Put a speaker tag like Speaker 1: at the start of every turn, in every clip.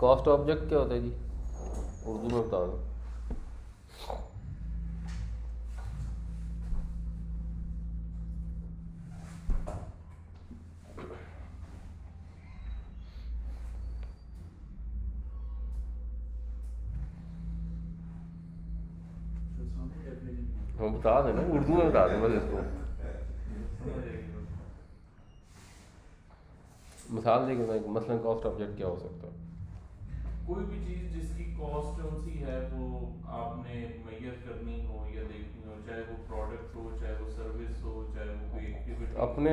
Speaker 1: Cost object क्या होता है जी, उर्दू में बता दो। हम बता दें ना, उर्दू में बता दें बस इसको, मिसाल देंगे ना, मसलन कॉस्ट ऑब्जेक्ट क्या हो सकता है।
Speaker 2: कोई भी चीज जिसकी कॉस्ट जो सी है वो आपने मैयर करनी हो या देखनी हो, चाहे वो प्रोडक्ट हो, चाहे वो सर्विस हो, चाहे वो कोई एक्टिविटी हो।
Speaker 1: अपने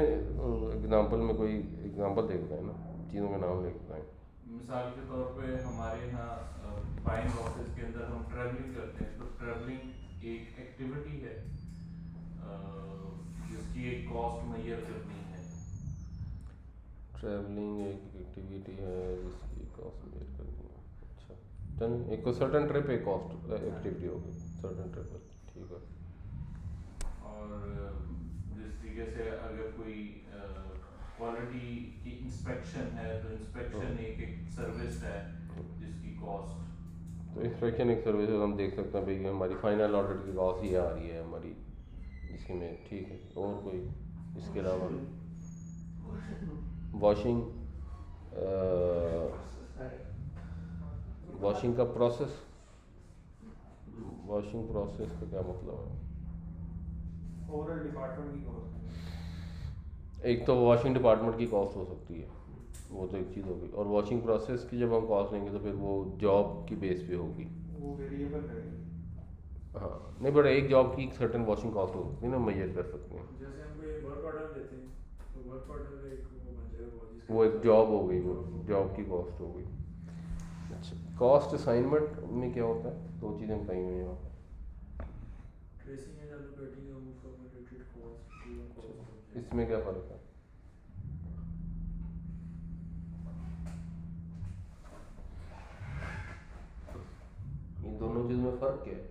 Speaker 1: एग्जांपल में कोई एग्जांपल दे देते हैं ना, चीज़ों के नाम ले देते हैं।
Speaker 2: मिसाल के तौर पे हमारे यहाँ बाइंग ऑफिस के अंदर हम ट्रैवलिंग करते हैं, तो ट्रैवलिंग एक एक्टिविटी है जिसकी एक कॉस्ट मैयर करनी है।
Speaker 1: ट्रैवलिंग एक एक्टिविटी है जिसकी कॉस्ट मेजर करनी है। अच्छा, चलिए, एक सर्टन ट्रिप एक कॉस्ट एक्टिविटी होगी, सर्टन ट्रिप, ठीक है।
Speaker 2: और जिस तरीके से अगर कोई क्वालिटी की इंस्पेक्शन है तो इंस्पेक्शन एक सर्विस है जिसकी कॉस्ट।
Speaker 1: तो इंस्पेक्शन एक सर्विस हम देख सकते हैं भाई, हमारी फाइनल ऑडिट की कॉस्ट ये आ रही है हमारी इसमें, ठीक है। और कोई इसके अलावा वॉशिंग, वॉशिंग का प्रोसेस, वॉशिंग प्रोसेस का क्या मतलब है।
Speaker 3: ओवरऑल डिपार्टमेंट की कॉस्ट।
Speaker 1: एक तो वॉशिंग डिपार्टमेंट की कॉस्ट हो सकती है, वो तो एक चीज़ होगी। और वॉशिंग प्रोसेस की जब हम कॉस्ट लेंगे तो फिर वो जॉब की बेस पे होगी।
Speaker 3: वो वेरिएबल है।
Speaker 1: हाँ, नहीं, बट एक जॉब की सर्टेन वॉशिंग कॉस्ट हो सकती है ना, मेजर कर सकते हैं।
Speaker 4: जैसे हम कोई वर्क ऑर्डर देते हैं तो वर्क ऑर्डर एक वो बन जाएगा,
Speaker 1: वो एक जॉब हो गई, वो जॉब की कॉस्ट हो गई। अच्छा, कॉस्ट असाइनमेंट में क्या होता है, दो चीज़ें बताई हुई हैं यहाँ पर।
Speaker 4: Tracing and allocating of formatted cost.
Speaker 1: इसमें क्या फ़र्क है। इन दोनों चीज़ में फ़र्क क्या है।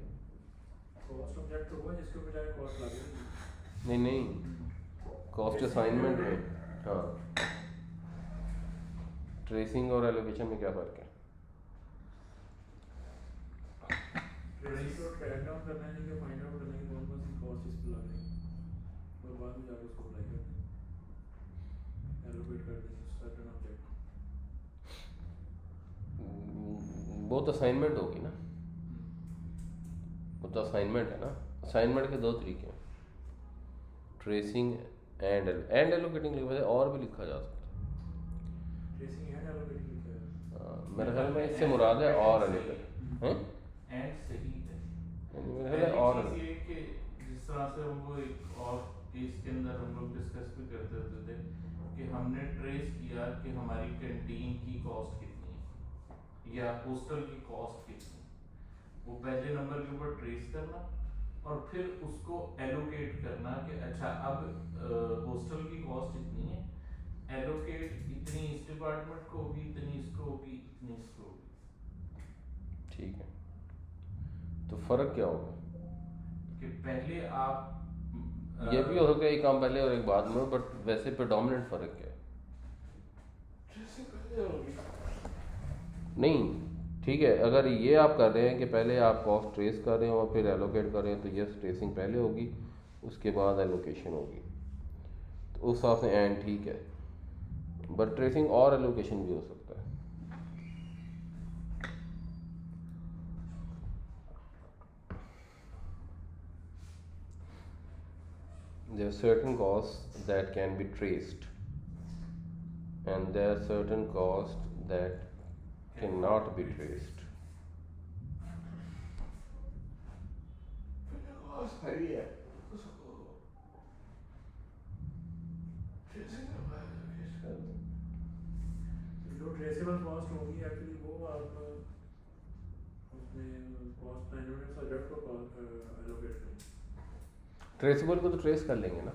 Speaker 4: कॉस्ट ऑब्जेक्ट होगा जिसके बजाय कॉस्ट लगेगी।
Speaker 1: नहीं नहीं, कॉस्ट असाइनमेंट में, हाँ, ट्रेसिंग और एलोकेशन में क्या फ़र्क है।
Speaker 4: ट्रेसिंग को ट्रैक डाउन करना है कि फाइंड आउट करना है कि कौन कौन सी कॉस्ट इस पे लग रही है और बाद में जाकर उसको अप्लाई कर दें, एलोकेट कर दें सर्टेन ऑब्जेक्ट।
Speaker 1: वो तो असाइनमेंट होगी ना, वो तो असाइनमेंट है ना। असाइनमेंट के दो तरीके हैं, ट्रेसिंग एंड एलोकेटिंग लिखा जाए, और भी लिखा जा सकता है।
Speaker 4: ट्रेसिंग एंड एलोकेटिंग लिखा है।
Speaker 1: मेरे ख्याल में इससे मुराद है और एलोकेट हैं,
Speaker 2: एंड सही है।
Speaker 1: मेरे ख्याल है और
Speaker 2: पहली चीज़ ये कि जिस तरह से हम वो एक और केस के अंदर हम लोग डिस्कस भी करते होते थे कि हमने ट्रेस किया कि हमारी कैंटीन की कॉस्ट कितनी है या हॉस्टल की कॉस्ट कितनी है, वो पहले नंबर के ऊपर ट्रेस करना और फिर उसको एलोकेट करना कि अच्छा अब हॉस्टल की कॉस्ट इतनी है, एलोकेट इतनी इस डिपार्टमेंट को होगी, इतनी इसको होगी, इतनी इसको होगी।
Speaker 1: ठीक है। तो फ़र्क क्या होगा
Speaker 2: कि पहले आप
Speaker 1: ये भी हो सकता है एक काम पहले और एक बाद में, बट वैसे प्रेडोमिनेंट फ़र्क क्या है। नहीं, ठीक है, अगर ये आप कर रहे हैं कि पहले आप कॉस्ट ट्रेस कर रहे हैं और फिर एलोकेट कर रहे हैं, तो यस, ट्रेसिंग पहले होगी, उसके बाद एलोकेशन होगी, तो उस हिसाब से एंड ठीक है। बट ट्रेसिंग और एलोकेशन भी हो सकता है। There are certain costs that can be traced and there are certain costs that cannot be traced.
Speaker 3: सही है।
Speaker 4: जो ट्रेसेबल कॉस्ट होगी एक्चुअली वो आप उसमें कॉस्ट मैनेजमेंट सब्जेक्ट को एलोकेट करें।
Speaker 1: ट्रेसेबल को तो ट्रेस कर लेंगे ना,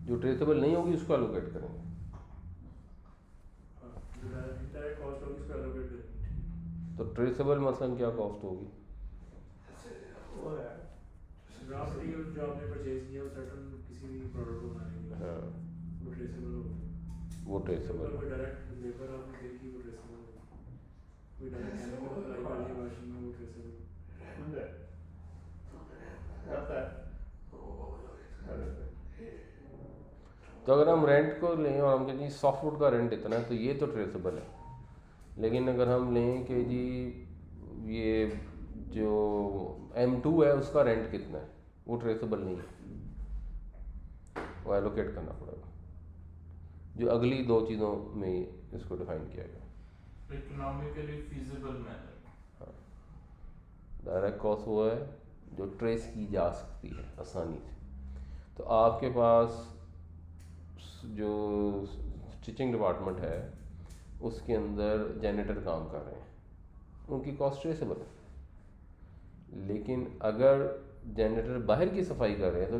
Speaker 1: जो ट्रेसेबल नहीं होगी उसको एलोकेट करेंगे।
Speaker 4: जो डायरेक्ट कॉस्ट होगी उसको एलोकेट करेंगे।
Speaker 1: तो ट्रेसेबल मसलन क्या कॉस्ट होगी।
Speaker 3: वो है
Speaker 4: रॉ मटेरियल जो आपने परचेज किया सर्टेन किसी भी प्रोडक्ट को बनाने के लिए
Speaker 1: हाँ,
Speaker 4: वो ट्रेसेबल होगा।
Speaker 1: वो ट्रेसेबल।
Speaker 4: कोई डायरेक्ट लेबर आपने देखी वो ट्रेसेबल होगा। कोई डायरेक्ट केमिकल अप्लाई कर दिया वाशिंग में, वो ट्रेसेबल।
Speaker 3: आता है
Speaker 1: तो अगर हम रेंट को लें और हम कहें जी सॉफ्टवुड का रेंट इतना है तो ये तो ट्रेसेबल है। लेकिन अगर हम लें कि जी ये जो M2 है उसका रेंट कितना है, वो ट्रेसेबल नहीं है, वो एलोकेट करना पड़ेगा। जो अगली दो चीज़ों में इसको डिफाइन किया गया।
Speaker 2: Economically feasible manner.
Speaker 1: हाँ, डायरेक्ट कॉस्ट वो है जो ट्रेस की जा सकती है आसानी से। तो आपके पास जो स्टिचिंग डिपार्टमेंट है उसके अंदर जैनेटर काम कर रहे हैं, उनकी कॉस्ट ट्रेसेबल है। लेकिन अगर जैनेटर बाहर की सफाई कर रहे हैं तो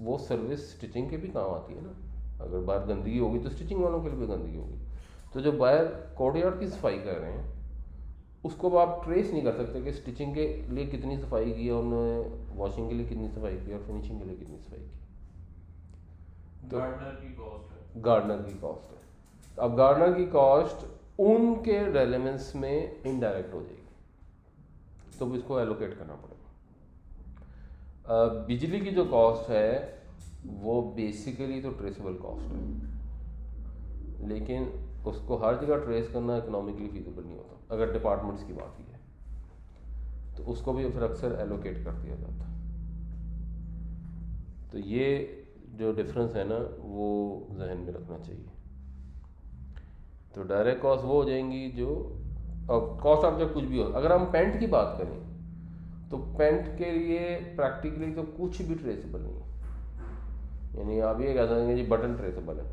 Speaker 1: वो सर्विस स्टिचिंग के भी काम आती है ना। अगर बाहर गंदगी होगी तो स्टिचिंग वालों के लिए भी गंदगी होगी। तो जो बाहर कोर्टयार्ड की सफाई कर रहे हैं उसको आप ट्रेस नहीं कर सकते कि स्टिचिंग के लिए कितनी सफाई की और उन्होंने वॉशिंग के लिए कितनी सफाई की और फिनिशिंग के लिए कितनी सफाई की। तो
Speaker 2: गार्डनर की कॉस्ट है।
Speaker 1: गार्डनर की कॉस्ट है। अब गार्डनर की कॉस्ट उनके रेलेवेंस में इनडायरेक्ट हो जाएगी, तो इसको एलोकेट करना पड़ेगा। बिजली की जो कॉस्ट है वो बेसिकली तो ट्रेसेबल कॉस्ट है, लेकिन उसको हर जगह ट्रेस करना इकोनॉमिकली फीजिबल नहीं होता। अगर डिपार्टमेंट्स की बात ही है तो उसको भी फिर अक्सर एलोकेट कर दिया जाता है। तो ये जो डिफरेंस है ना वो जहन में रखना चाहिए। तो डायरेक्ट कॉस्ट वो हो जाएंगी जो, अब कॉस्ट ऑफ जब कुछ भी हो, अगर हम पेंट की बात करें तो पेंट के लिए प्रैक्टिकली तो कुछ भी ट्रेसेबल नहीं है। यानी आप ये कह सकते जी बटन ट्रेसेबल है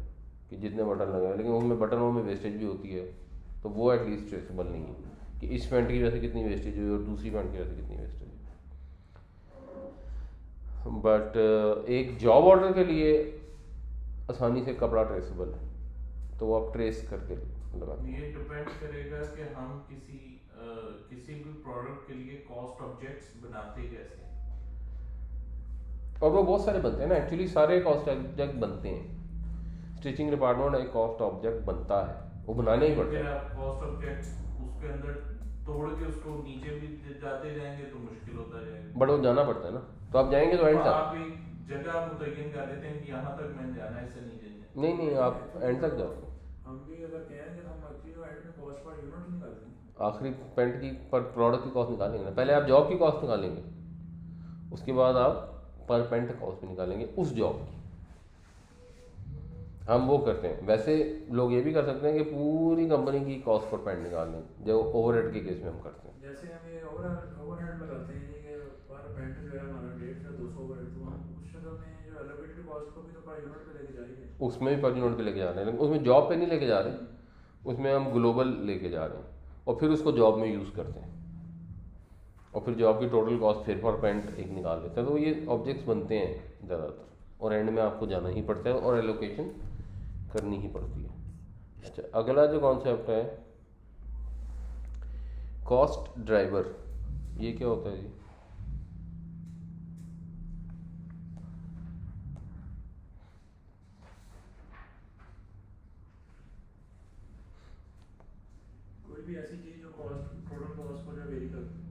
Speaker 1: कि जितने बटन लगे हैं, लेकिन उनमें बटनों में वेस्टेज भी होती है, तो वो एटलीस्ट ट्रेसेबल नहीं है कि इस पेंट की वजह से कितनी वेस्टेज हुई और दूसरी पेंट की वजह से कितनी वेस्टेज हुई। बट एक जॉब ऑर्डर के लिए आसानी से कपड़ा ट्रेसेबल है, तो वो आप ट्रेस करके लगाते हैं।
Speaker 2: ये डिपेंड करेगा कि हम किसी भी प्रोडक्ट के लिए कॉस्ट ऑब्जेक्ट्स बनाते कैसे हैं।
Speaker 1: और वो बहुत सारे बनते हैं ना, एक्चुअली सारे कॉस्ट ऑब्जेक्ट बनते हैं। स्टिचिंग डिपार्टमेंट एक कॉस्ट ऑब्जेक्ट बनता है, वो बनाने ही पड़ता है।
Speaker 2: आप कॉस्ट ऑब्जेक्ट उसके अंदर तोड़ के उसको नीचे भी जाते जाएंगे तो मुश्किल होता जाएगा।
Speaker 1: बट वो जाना पड़ता है ना, तो आप जाएंगे तो एंड तक।
Speaker 2: आप एक जगह मुतय्यन कर देते हैं कि यहाँ तक मैंने जाना है, ऐसे नहीं जाना।
Speaker 1: नहीं आप एंड तक जाओ।
Speaker 4: हम भी अगर कहेंगे तो हम एक्चुअली एंड में कॉस्ट पर यूनिट निकालते हैं।
Speaker 1: आखिरी पेंट की पर प्रोडक्ट की कॉस्ट निकालेंगे ना, पहले आप जॉब की कॉस्ट निकालेंगे, उसके बाद आप पर पेंट कॉस्ट भी निकालेंगे उस जॉब की। हम वो करते हैं। वैसे लोग ये भी कर सकते हैं कि पूरी कंपनी की कॉस्ट पर पेंट निकाल लें, जो ओवरहेड के केस में हम करते हैं।
Speaker 4: जैसे हम ये ओवरहेड लगाते हैं कि पर पेंट जो है हमारा 150 से 200 ओवरहेड, तो हम उस शक्ल में जो एलोकेटेड कॉस्ट को भी तो पर यूनिट पे लेके जाएंगे।
Speaker 1: उसमें भी पर यूनिट पे लेके जा रहे हैं, लेकिन उसमें जॉब पे नहीं लेके जा रहे, उसमें हम ग्लोबल लेके जा रहे हैं और फिर उसको जॉब में यूज़ करते हैं और फिर जॉब की टोटल कॉस्ट फिर पर पेंट एक निकाल लेते हैं। तो ये ऑब्जेक्ट्स बनते हैं ज़्यादातर, और एंड में आपको जाना ही पड़ता है और एलोकेशन करनी ही पड़ती है। अगला जो कॉन्सेप्ट है कॉस्ट ड्राइवर, ये क्या होता है जी?
Speaker 4: कोई भी ऐसी चीज़ जो कॉस्ट टोटल कॉस्ट को जो वेरी करती है,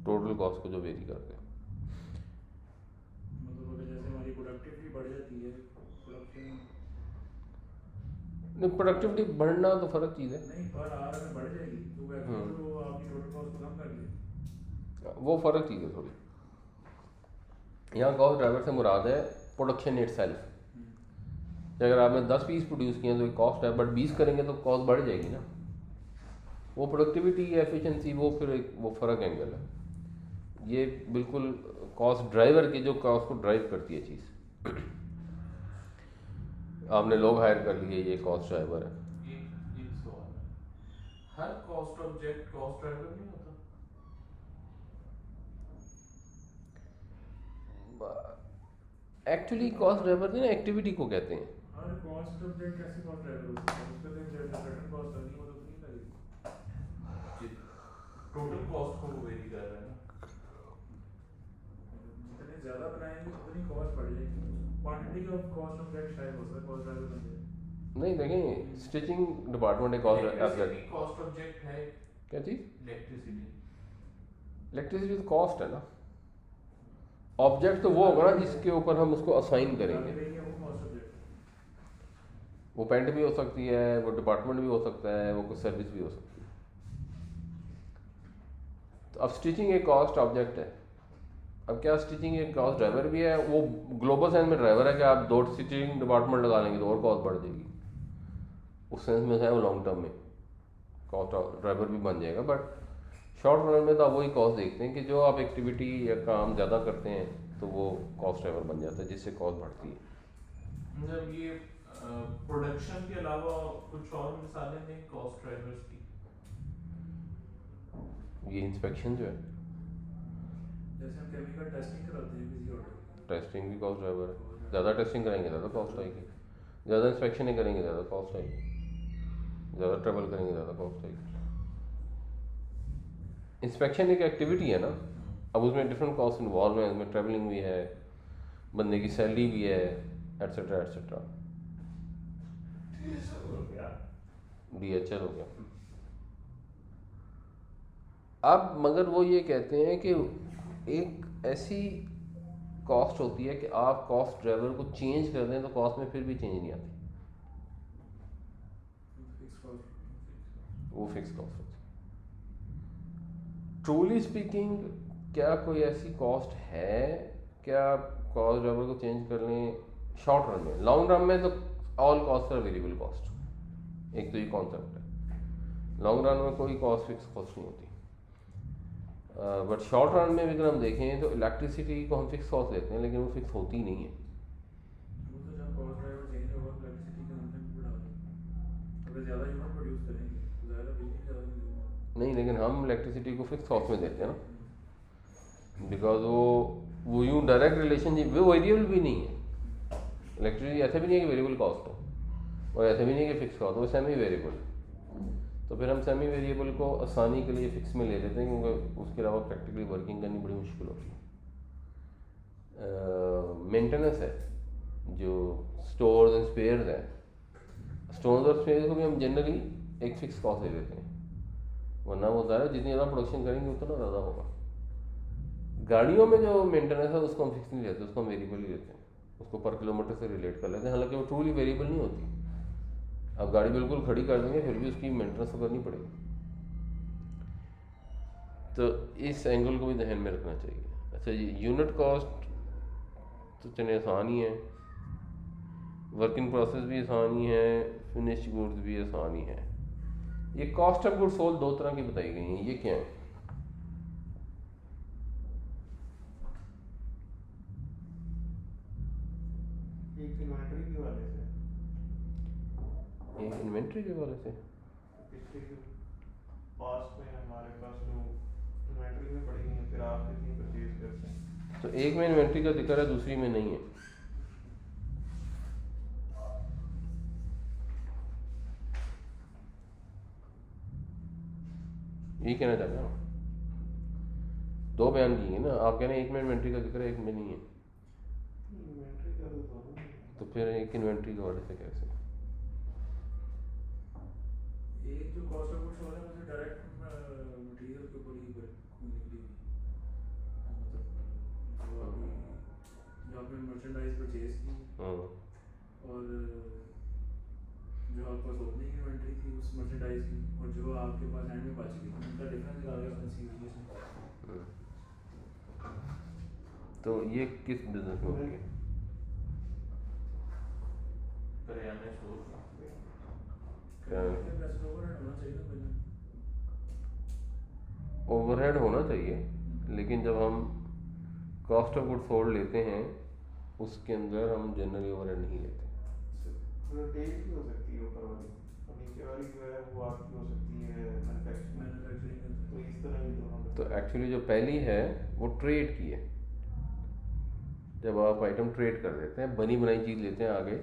Speaker 1: टोटल कॉस्ट को जो वेरी करते हैं।
Speaker 4: मतलब अगर जैसे हमारी प्रोडक्टिविटी बढ़ जाती है, प्रोडक्शन
Speaker 1: नहीं, प्रोडक्टिविटी बढ़ना तो फ़र्क चीज़ है।
Speaker 4: नहीं पर आर में बढ़ जाएगी तो वो एक्चुअली तो आपकी टोटल कॉस्ट को कम कर देगी।
Speaker 1: वो फ़र्क चीज़ है थोड़ी। यहाँ कॉस्ट ड्राइवर से मुराद है प्रोडक्शन इटसेल्फ। अगर आपने 10 पीस प्रोड्यूस किए तो एक कॉस्ट है, बट 20 करेंगे तो कॉस्ट बढ़ जाएगी ना। वो प्रोडक्टिविटी एफिशिएंसी वो फिर एक वो फ़र्क एंगल है। ये बिल्कुल कॉस्ट ड्राइवर की जो कॉस्ट को ड्राइव करती है चीज़। आपने लोग हायर कर लिए, ये कॉस्ट ड्राइवर है।
Speaker 2: एक सवाल है, हर कॉस्ट ऑब्जेक्ट कॉस्ट ड्राइवर नहीं होता?
Speaker 1: एक्चुअली कॉस्ट ड्राइवर ना एक्टिविटी को कहते हैं।
Speaker 4: हर कॉस्ट ऑब्जेक्ट कैसे कॉस्ट ड्राइवर होता है? उसका तो जो सर्टेन कॉस्ट लगनी वो तो नहीं लगेगी।
Speaker 2: टोटल कॉस्ट को वेरी कर रहे हैं ना।
Speaker 4: जितने ज़्यादा बनाएंगे उतनी कॉस्ट बढ़ जाएगी। क्वांटिटी ऑफ कॉस्ट ऑब्जेक्ट शायद हो सकता है कॉस्ट ड्राइवर बन जाए।
Speaker 1: नहीं देखें, स्टिचिंग डिपार्टमेंट एक कॉस्ट ऑब्जेक्ट।
Speaker 2: कॉस्ट ऑब्जेक्ट है
Speaker 1: क्या चीज़?
Speaker 2: इलेक्ट्रिसिटी।
Speaker 1: इलेक्ट्रिसिटी तो कॉस्ट है ना, ऑब्जेक्ट तो वो होगा ना जिसके ऊपर हम उसको असाइन करेंगे।
Speaker 4: वो कॉस्ट ऑब्जेक्ट
Speaker 1: वो पेंट भी हो सकती है, वो डिपार्टमेंट भी हो सकता है, वो कुछ सर्विस भी हो सकती है। तो अब स्टिचिंग एक कॉस्ट ऑब्जेक्ट है। अब क्या स्टिचिंग एक कॉस्ट ड्राइवर भी है? वो ग्लोबल सेंस में ड्राइवर है कि आप 2 स्टिचिंग डिपार्टमेंट लगा लेंगे तो और कॉस्ट बढ़ जाएगी, उस सेंस में है वो लॉन्ग टर्म में कॉस्ट ड्राइवर भी बन जाएगा। बट शॉर्ट रन में तो आप वही कॉस्ट देखते हैं कि जो आप एक्टिविटी या काम ज़्यादा करते हैं तो वो कॉस्ट ड्राइवर बन जाता है, जिससे कॉस्ट बढ़ती है।
Speaker 2: मतलब ये प्रोडक्शन के अलावा कुछ और मिसालें दें कॉस्ट ड्राइवर्स की।
Speaker 1: ये इंस्पेक्शन जो है,
Speaker 4: जैसे हम केमिकल टेस्टिंग कराते हैं किसी ऑर्डर की,
Speaker 1: टेस्टिंग भी कॉस्ट ड्राइवर है। ज़्यादा टेस्टिंग करेंगे ज़्यादा कॉस्ट आएगी, ज़्यादा इंस्पेक्शन ही करेंगे ज़्यादा कॉस्ट आएगी, ज़्यादा ट्रेवल करेंगे ज़्यादा कॉस्ट आएगी। इंस्पेक्शन एक एक्टिविटी है ना, अब उसमें डिफरेंट कॉस्ट इन्वॉल्व हैं, उसमें ट्रैवलिंग भी है, बंदे की सैलरी भी है, एट्सेट्रा एट्सेट्रा। DHL हो गया। अब मगर वो ये कहते हैं कि एक ऐसी कॉस्ट होती है कि आप कॉस्ट ड्राइवर को चेंज कर दें तो कॉस्ट में फिर भी चेंज नहीं आती,
Speaker 4: फिक्स कॉस्ट।
Speaker 1: वो फिक्स कॉस्ट होती है। ट्रूली स्पीकिंग क्या कोई ऐसी कॉस्ट है क्या कॉस्ट ड्राइवर को चेंज कर लें शॉर्ट रन में? लॉन्ग रन में तो all cost are variable cost, एक तो ये कॉन्सेप्ट है। लॉन्ग रन में कोई कॉस्ट फिक्स कॉस्ट नहीं होती। बट शॉर्ट रन में भी अगर हम देखें तो इलेक्ट्रिसिटी को हम फिक्स कॉस्ट लेते हैं लेकिन वो फिक्स होती नहीं है।
Speaker 4: वो तो जब कॉस्ट ड्राइवर चेंज होगा इलेक्ट्रिसिटी का कंजम्पशन भी बढ़ा देंगे, अगर ज़्यादा यूनिट प्रोड्यूस करेंगे तो ज़्यादा बिजली ज़्यादा यूज़
Speaker 1: नहीं, लेकिन हम इलेक्ट्रिसिटी को फिक्स कॉस्ट में देते हैं ना, बिकॉज वो यूँ डायरेक्ट रिलेशनशिप वो वेरिएबल भी नहीं है। इलेक्ट्रिसिटी ऐसे भी नहीं है कि वेरिएबल कॉस्ट हो और ऐसे भी नहीं है कि फिक्स कॉस्ट हो, सेमी वेरिएबल। तो फिर हम सेमी वेरिएबल को आसानी के लिए फिक्स में ले लेते हैं क्योंकि उसके अलावा प्रैक्टिकली वर्किंग करनी बड़ी मुश्किल होती है। मेंटेनेंस है, जो स्टोर्स एंड स्पेयर्स हैं, स्टोर्स और स्पेयर्स को भी हम जनरली एक फिक्स कॉस्ट ले लेते हैं, वरना वो होता है जितनी ज़्यादा प्रोडक्शन करेंगे उतना ज़्यादा होगा। गाड़ियों में जो मेंटेनेंस है उसको हम फिक्स नहीं लेते, उसको हम वेरिएबल ही लेते हैं, उसको पर किलोमीटर से रिलेट कर लेते हैं, हालांकि वो ट्रूली वेरिएबल नहीं होती। अब गाड़ी बिल्कुल खड़ी कर देंगे फिर भी उसकी मेंटेनेंस तो करनी पड़ेगी। तो इस एंगल को भी ध्यान में रखना चाहिए। अच्छा, ये यूनिट कॉस्ट तो चलिए आसान ही है, वर्किंग प्रोसेस भी आसान ही है, फिनिश्ड गुड्स भी आसान ही है। ये कॉस्ट ऑफ गुड्स सोल्ड 2 तरह की बताई गई हैं, ये क्या है?
Speaker 3: एक इन्वेंटरी के वाले से,
Speaker 1: एक इन्वेंट्री के वाले से।
Speaker 3: पिछले पास्ट में हमारे पास जो इन्वेंटरी में पड़ी हुई है फिर आप कितनी परचेज करते हैं।
Speaker 1: तो एक में इन्वेंट्री का जिक्र है, दूसरी में नहीं है। ये कहना चाहते हैं, 2 बयान किए ना आप, कह रहे हैं एक में इन्वेंट्री का जिक्र है एक में नहीं है,
Speaker 3: इन्वेंटरी का तो दोनों ही है।
Speaker 1: तो फिर एक इन्वेंट्री के वाले से कैसे?
Speaker 4: एक जो कॉस्ट ऑफ गुड्स हो रहा है मुझे डायरेक्ट मटेरियल के ऊपर ही निकली हुई, मतलब जो आपने मर्चेंडाइज परचेज की और जो आपके पास ओपनिंग इन्वेंटरी थी उस मर्चेंडाइज की और जो आपके पास एंड में बच गई उनका डिफरेंस आ गया उसमें सीरियस।
Speaker 1: तो ये किस बिजनेस में होती है?
Speaker 2: करियाने स्टोर
Speaker 1: ओवरहेड होना चाहिए, लेकिन जब हम कॉस्ट ऑफ गुड सोल्ड लेते हैं उसके अंदर हम जनरली ओवरहेड नहीं लेते।
Speaker 3: डेट भी हो सकती है ऊपर वाली और नीचे वाली जो है वो आपकी हो सकती है मैन्युफैक्चरिंग। तो इस तरह ये दोनों
Speaker 1: तो एक्चुअली जो पहली है वो ट्रेड की है, जब आप आइटम ट्रेड कर देते हैं, बनी बनाई चीज़ लेते हैं आगे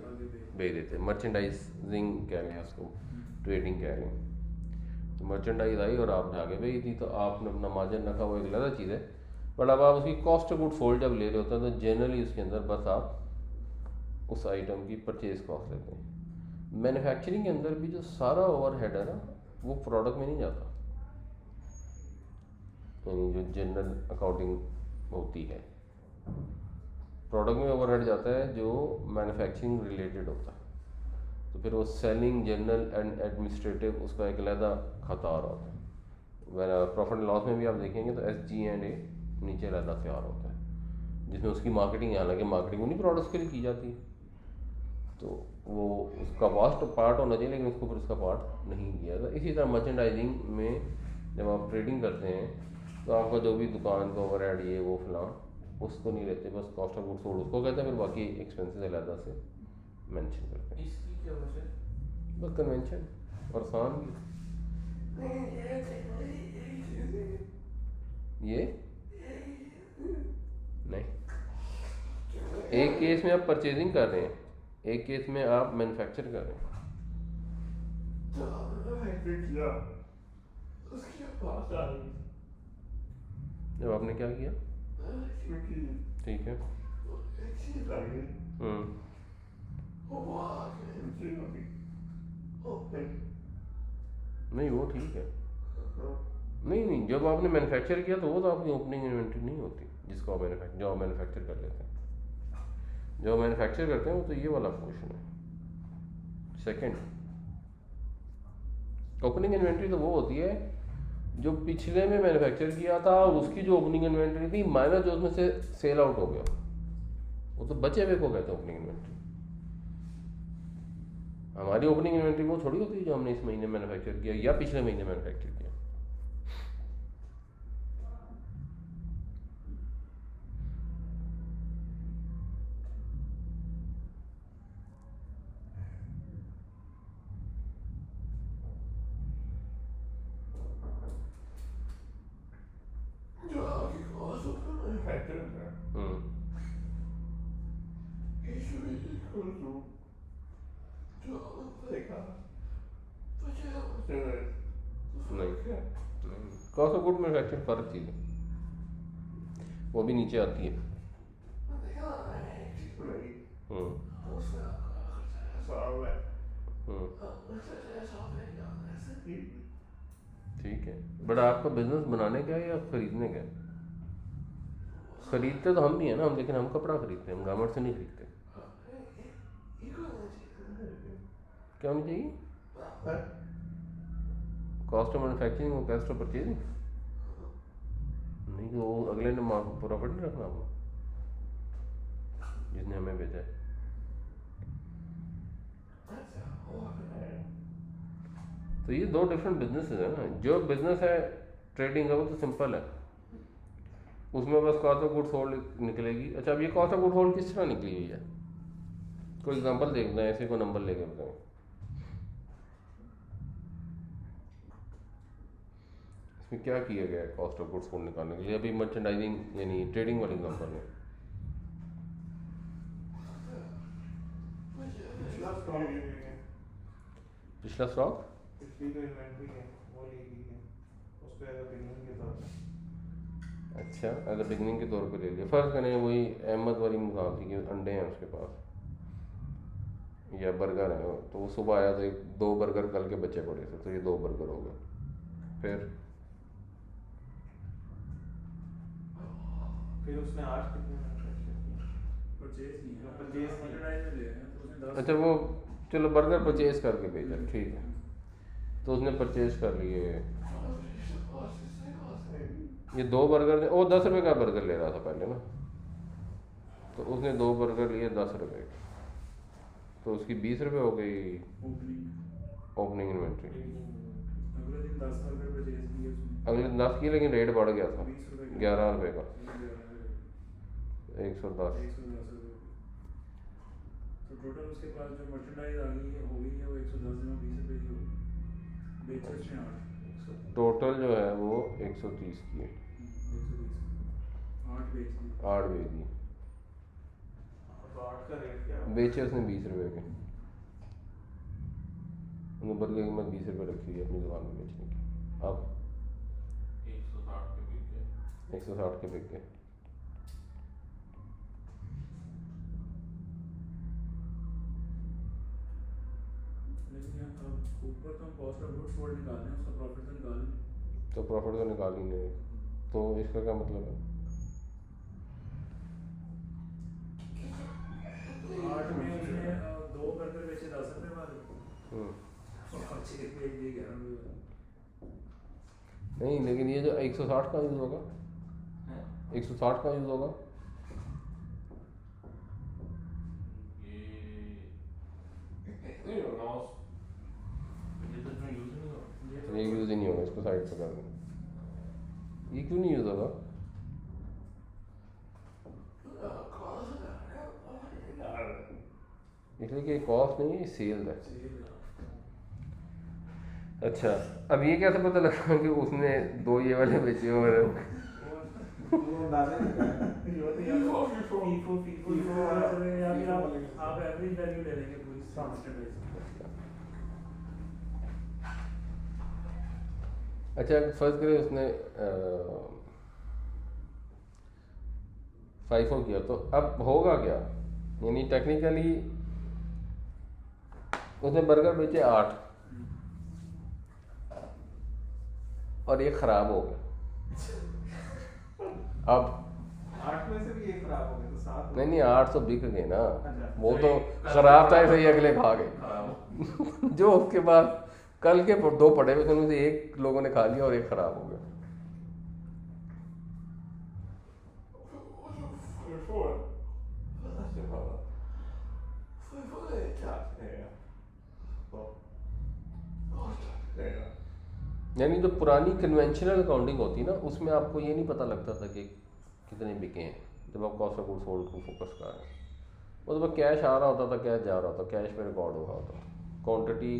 Speaker 1: बेच देते हैं, मर्चेंडाइजिंग कह रहे हैं उसको, ट्रेडिंग कह रहे हैं। तो मर्चेंडाइज आई और आपने आगे बेच दी तो आपने अपना मार्जिन रखा, वो एक अलग चीज़ है। बट अब आप उसकी कॉस्ट ऑफ गुड सोल्ड जब ले रहे होते हैं तो जनरली उसके अंदर बस आप उस आइटम की परचेज कॉस्ट लेते हैं। मैन्युफैक्चरिंग के अंदर भी जो सारा ओवरहेड है ना वो प्रोडक्ट में नहीं जाता, यानी जो जनरल अकाउंटिंग होती है। प्रोडक्ट में ओवरहेड जाता है जो मैन्युफैक्चरिंग रिलेटेड होता है, तो फिर वो सेलिंग, जनरल एंड एडमिनिस्ट्रेटिव, उसका एक अलहदा खाता आ रहा होता है। प्रॉफिट एंड लॉस में भी आप देखेंगे तो SG&A नीचे अलहदा तैयार होता है, जिसमें उसकी मार्केटिंग है। हालांकि मार्केटिंग उन्हीं प्रोडक्ट्स के लिए की जाती है, तो वो उसका वास्ट पार्ट होना चाहिए, लेकिन उसको फिर उसका पार्ट नहीं लिया जाता। इसी तरह मर्चेंडाइजिंग में जब आप ट्रेडिंग करते हैं तो आपका जो भी दुकान का ओवरहेड ये वो फलां उसको नहीं लेते, बस कॉस्ट ऑफ गुड्स सोल्ड उसको कहते हैं, फिर बाकी एक्सपेंसेस अलहदा से मेंशन करते हैं।
Speaker 2: इसकी क्या वजह है?
Speaker 1: बस कन्वेंशन और आसान भी। ये नहीं, एक केस में आप परचेजिंग कर रहे हैं, एक केस में आप मैन्युफैक्चर कर रहे हैं। जब आपने क्या किया, ठीक है, नहीं वो ठीक है, नहीं नहीं, जब आपने मैन्युफैक्चर किया तो वो तो आपकी ओपनिंग इन्वेंट्री नहीं होती, जिसको आप जो आप मैन्युफैक्चर कर लेते हैं। जो मैन्युफैक्चर करते हैं वो तो ये वाला पोर्शन है। सेकंड, ओपनिंग इन्वेंट्री तो वो होती है जो पिछले में मैन्युफैक्चर किया था, उसकी जो ओपनिंग इन्वेंट्री थी माइनस जो उसमें से सेल आउट हो गया, वो तो बचे हुए को कहते हैं ओपनिंग इन्वेंट्री। हमारी ओपनिंग इन्वेंट्री वो थोड़ी होती है जो हमने इस महीने मैन्युफैक्चर किया या पिछले महीने मैन्युफैक्चर किया। नहीं, कॉस्ट ऑफ गुड मैन्युफैक्चरिंग फर्क चीज़ है, वो भी नीचे आती है। ठीक है, बट आपका बिजनेस बनाने का है या खरीदने का है? खरीदते तो हम भी हैं ना, हम, लेकिन हम कपड़ा खरीदते हैं, हम गारमेंट से नहीं खरीदते। क्या होनी चाहिए? कॉस्ट ऑफ मैन्युफैक्चरिंग और कॉस्ट ऑफ परचेजिंग नहीं, वो अगले ने प्रॉफिट नहीं रखना आपको, जिसने हमें भेजा है। तो ये दो डिफरेंट बिजनेसेस है ना। जो बिजनेस है ट्रेडिंग का वो तो सिंपल है, उसमें बस कॉस्ट ऑफ गुड सोल्ड निकलेगी। अच्छा, अब ये कॉस्ट ऑफ गुड सोल्ड किस तरह निकली हुई है, कोई एग्जांपल देखते हैं, ऐसे को नंबर लेके बताएं। इसमें क्या किया गया है कॉस्ट ऑफ गुड्स सोल्ड निकालने के लिए? अभी मर्चेंडाइजिंग यानी ट्रेडिंग वाले एग्जांपल में पिछला स्टॉक,
Speaker 3: पिछली जो इन्वेंट्री है वो ली गई है, उसको एज बिगिनिंग के तौर पे।
Speaker 1: अच्छा, एज अ बिगनिंग के तौर पे ले लिया। फ़र्ज़ करें वही अहमद वाली मिसाल थी कि अंडे हैं उसके पास या बर्गर है, तो वो सुबह आया तो 2 बर्गर कल के बच्चे पड़े थे, तो ये 2 बर्गर हो गए।
Speaker 3: फिर उसने आज कितने
Speaker 4: परचेज नहीं है,
Speaker 3: परचेज
Speaker 4: मर्चेंडाइज में ले रहे हैं तो उसने 10।
Speaker 1: अच्छा, वो चलो बर्गर परचेज करके भेजा, ठीक है, तो उसने परचेज कर लिए ये 2 बर्गर ने, वो 10 रुपये का बर्गर ले रहा था पहले ना, तो उसने 2 बर्गर लिए 10 रुपये के, तो उसकी 20 रुपये हो गई ओपनिंग इन्वेंट्री।
Speaker 4: अगले दिन 10 बर्गर परचेज किए उसने,
Speaker 1: अगले दिन 10 किए, लेकिन रेट बढ़ गया था
Speaker 4: 20 रुपये
Speaker 1: 11 रुपये का, 110।
Speaker 4: 110 रुपये। तो टोटल उसके पास जो मर्चेंडाइज आ गई है हो गई है वो 110 में 20 रुपये की होगी, बेचे उसने 8।
Speaker 1: टोटल जो है वो 130 की है,
Speaker 4: 8 बेच दी।
Speaker 1: 8 बेच दी,
Speaker 3: तो 8 का रेट क्या है?
Speaker 1: बेचे उसने 20 रुपये के। उन्होंने बर्गर की कीमत 20 रुपये रखी है अपनी दुकान में बेचने की। अब
Speaker 2: 160 के बिक गए।
Speaker 1: 160 के बिक गए।
Speaker 4: लेकिन ऊपर तो हम कॉस्ट ऑफ गुड्स सोल्ड निकाल रहे हैं, उसका प्रॉफिट तो निकाल नहीं।
Speaker 1: तो प्रॉफिट तो निकाल ही नहीं, तो इसका क्या मतलब है?
Speaker 4: 8 में उसने 2 बर्गर बेचे 10 रुपए वाले
Speaker 1: हम्म,
Speaker 4: और 6 रुपए एक दिए 11 रुपए वाले।
Speaker 1: नहीं लेकिन ये जो 160 का यूज़ होगा,
Speaker 2: हैं?
Speaker 1: 160 का यूज़ होगा,
Speaker 2: ये नहीं होगा ये तो इसमें यूज नहीं होगा।
Speaker 1: तो ये यूज़ ही नहीं होगा, इसको साइड पर कर दें। ये क्यों नहीं यूज़ होगा? इसलिए कि कॉस्ट नहीं है, सेल है। अच्छा, अब ये कैसे पता लगा कि उसने 2 ये वाले बेचे और
Speaker 3: वो अंदाजा नहीं लगा।
Speaker 4: आप एवरेज वैल्यू ले लेंगे पूरी स्टैंडर्ड।
Speaker 1: अच्छा फर्ज करें उसने फाइफो किया, तो अब होगा क्या? यानी टेक्निकली उसने बर्गर बेचे 8 और ये ख़राब हो गया। अब
Speaker 3: 8 में से भी एक खराब हो गया तो 7
Speaker 1: नहीं नहीं 8 तो बिक गए ना,
Speaker 3: अच्छा।
Speaker 1: वो तो ख़राब था ऐसे ही अगले खा गए।
Speaker 2: खराब
Speaker 1: जो उसके बाद कल के 2 पड़े हुए थे उनमें से एक लोगों ने खा लिया और एक ख़राब हो गया। यानी जो पुरानी कन्वेंशनल अकाउंटिंग होती है ना, उसमें आपको ये नहीं पता लगता था कि कितने बिके हैं, जब आप कॉस्ट ऑफ गुड्स सोल्ड को फोकस कर रहे हैं। मतलब कैश आ रहा होता था, कैश जा रहा होता, कैश में रिकॉर्ड हो रहा होता, क्वांटिटी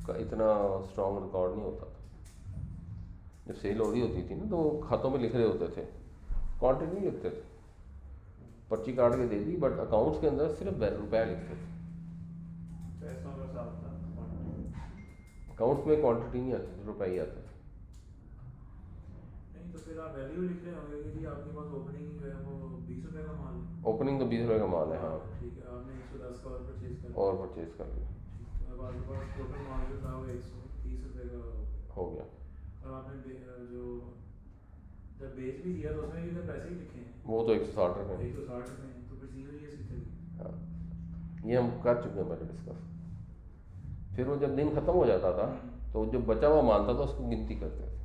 Speaker 1: का इतना स्ट्रॉन्ग रिकॉर्ड नहीं होता था। जब सेल हो रही होती थी ना तो खातों में लिख रहे होते थे, क्वांटिटी नहीं लिखते थे, पर्ची काट के दे दी, बट अकाउंट्स के अंदर सिर्फ रुपया लिखते थे।
Speaker 3: पैसों का हिसाब था।
Speaker 1: अकाउंट्स में क्वांटिटी नहीं आती थी, रुपया ही आता था।
Speaker 4: नहीं तो फिर आप वैल्यू लिख रहे होंगे कि जी आपके पास ओपनिंग जो है वो 20 रुपए का माल है।
Speaker 1: ओपनिंग तो 20 रुपये का माल है, हाँ,
Speaker 4: ठीक है, आपने 110 का और परचेज कर
Speaker 1: और परचेज कर लिया,
Speaker 4: अब आपके पास टोटल माल जो था वो 130 रुपए का
Speaker 1: हो गया।
Speaker 4: और आपने जो जब बेच भी दिया तो उसमें भी तो पैसे ही लिखे हैं,
Speaker 1: वो तो 160 रुपये,
Speaker 4: 160 रुपए हैं, तो फिर COGS कितने की?
Speaker 1: हाँ, ये हम कर चुके हैं पहले डिस्कस। फिर वो जब दिन ख़त्म हो जाता था तो जो बचा हुआ माल था तो उसको गिनती करते थे,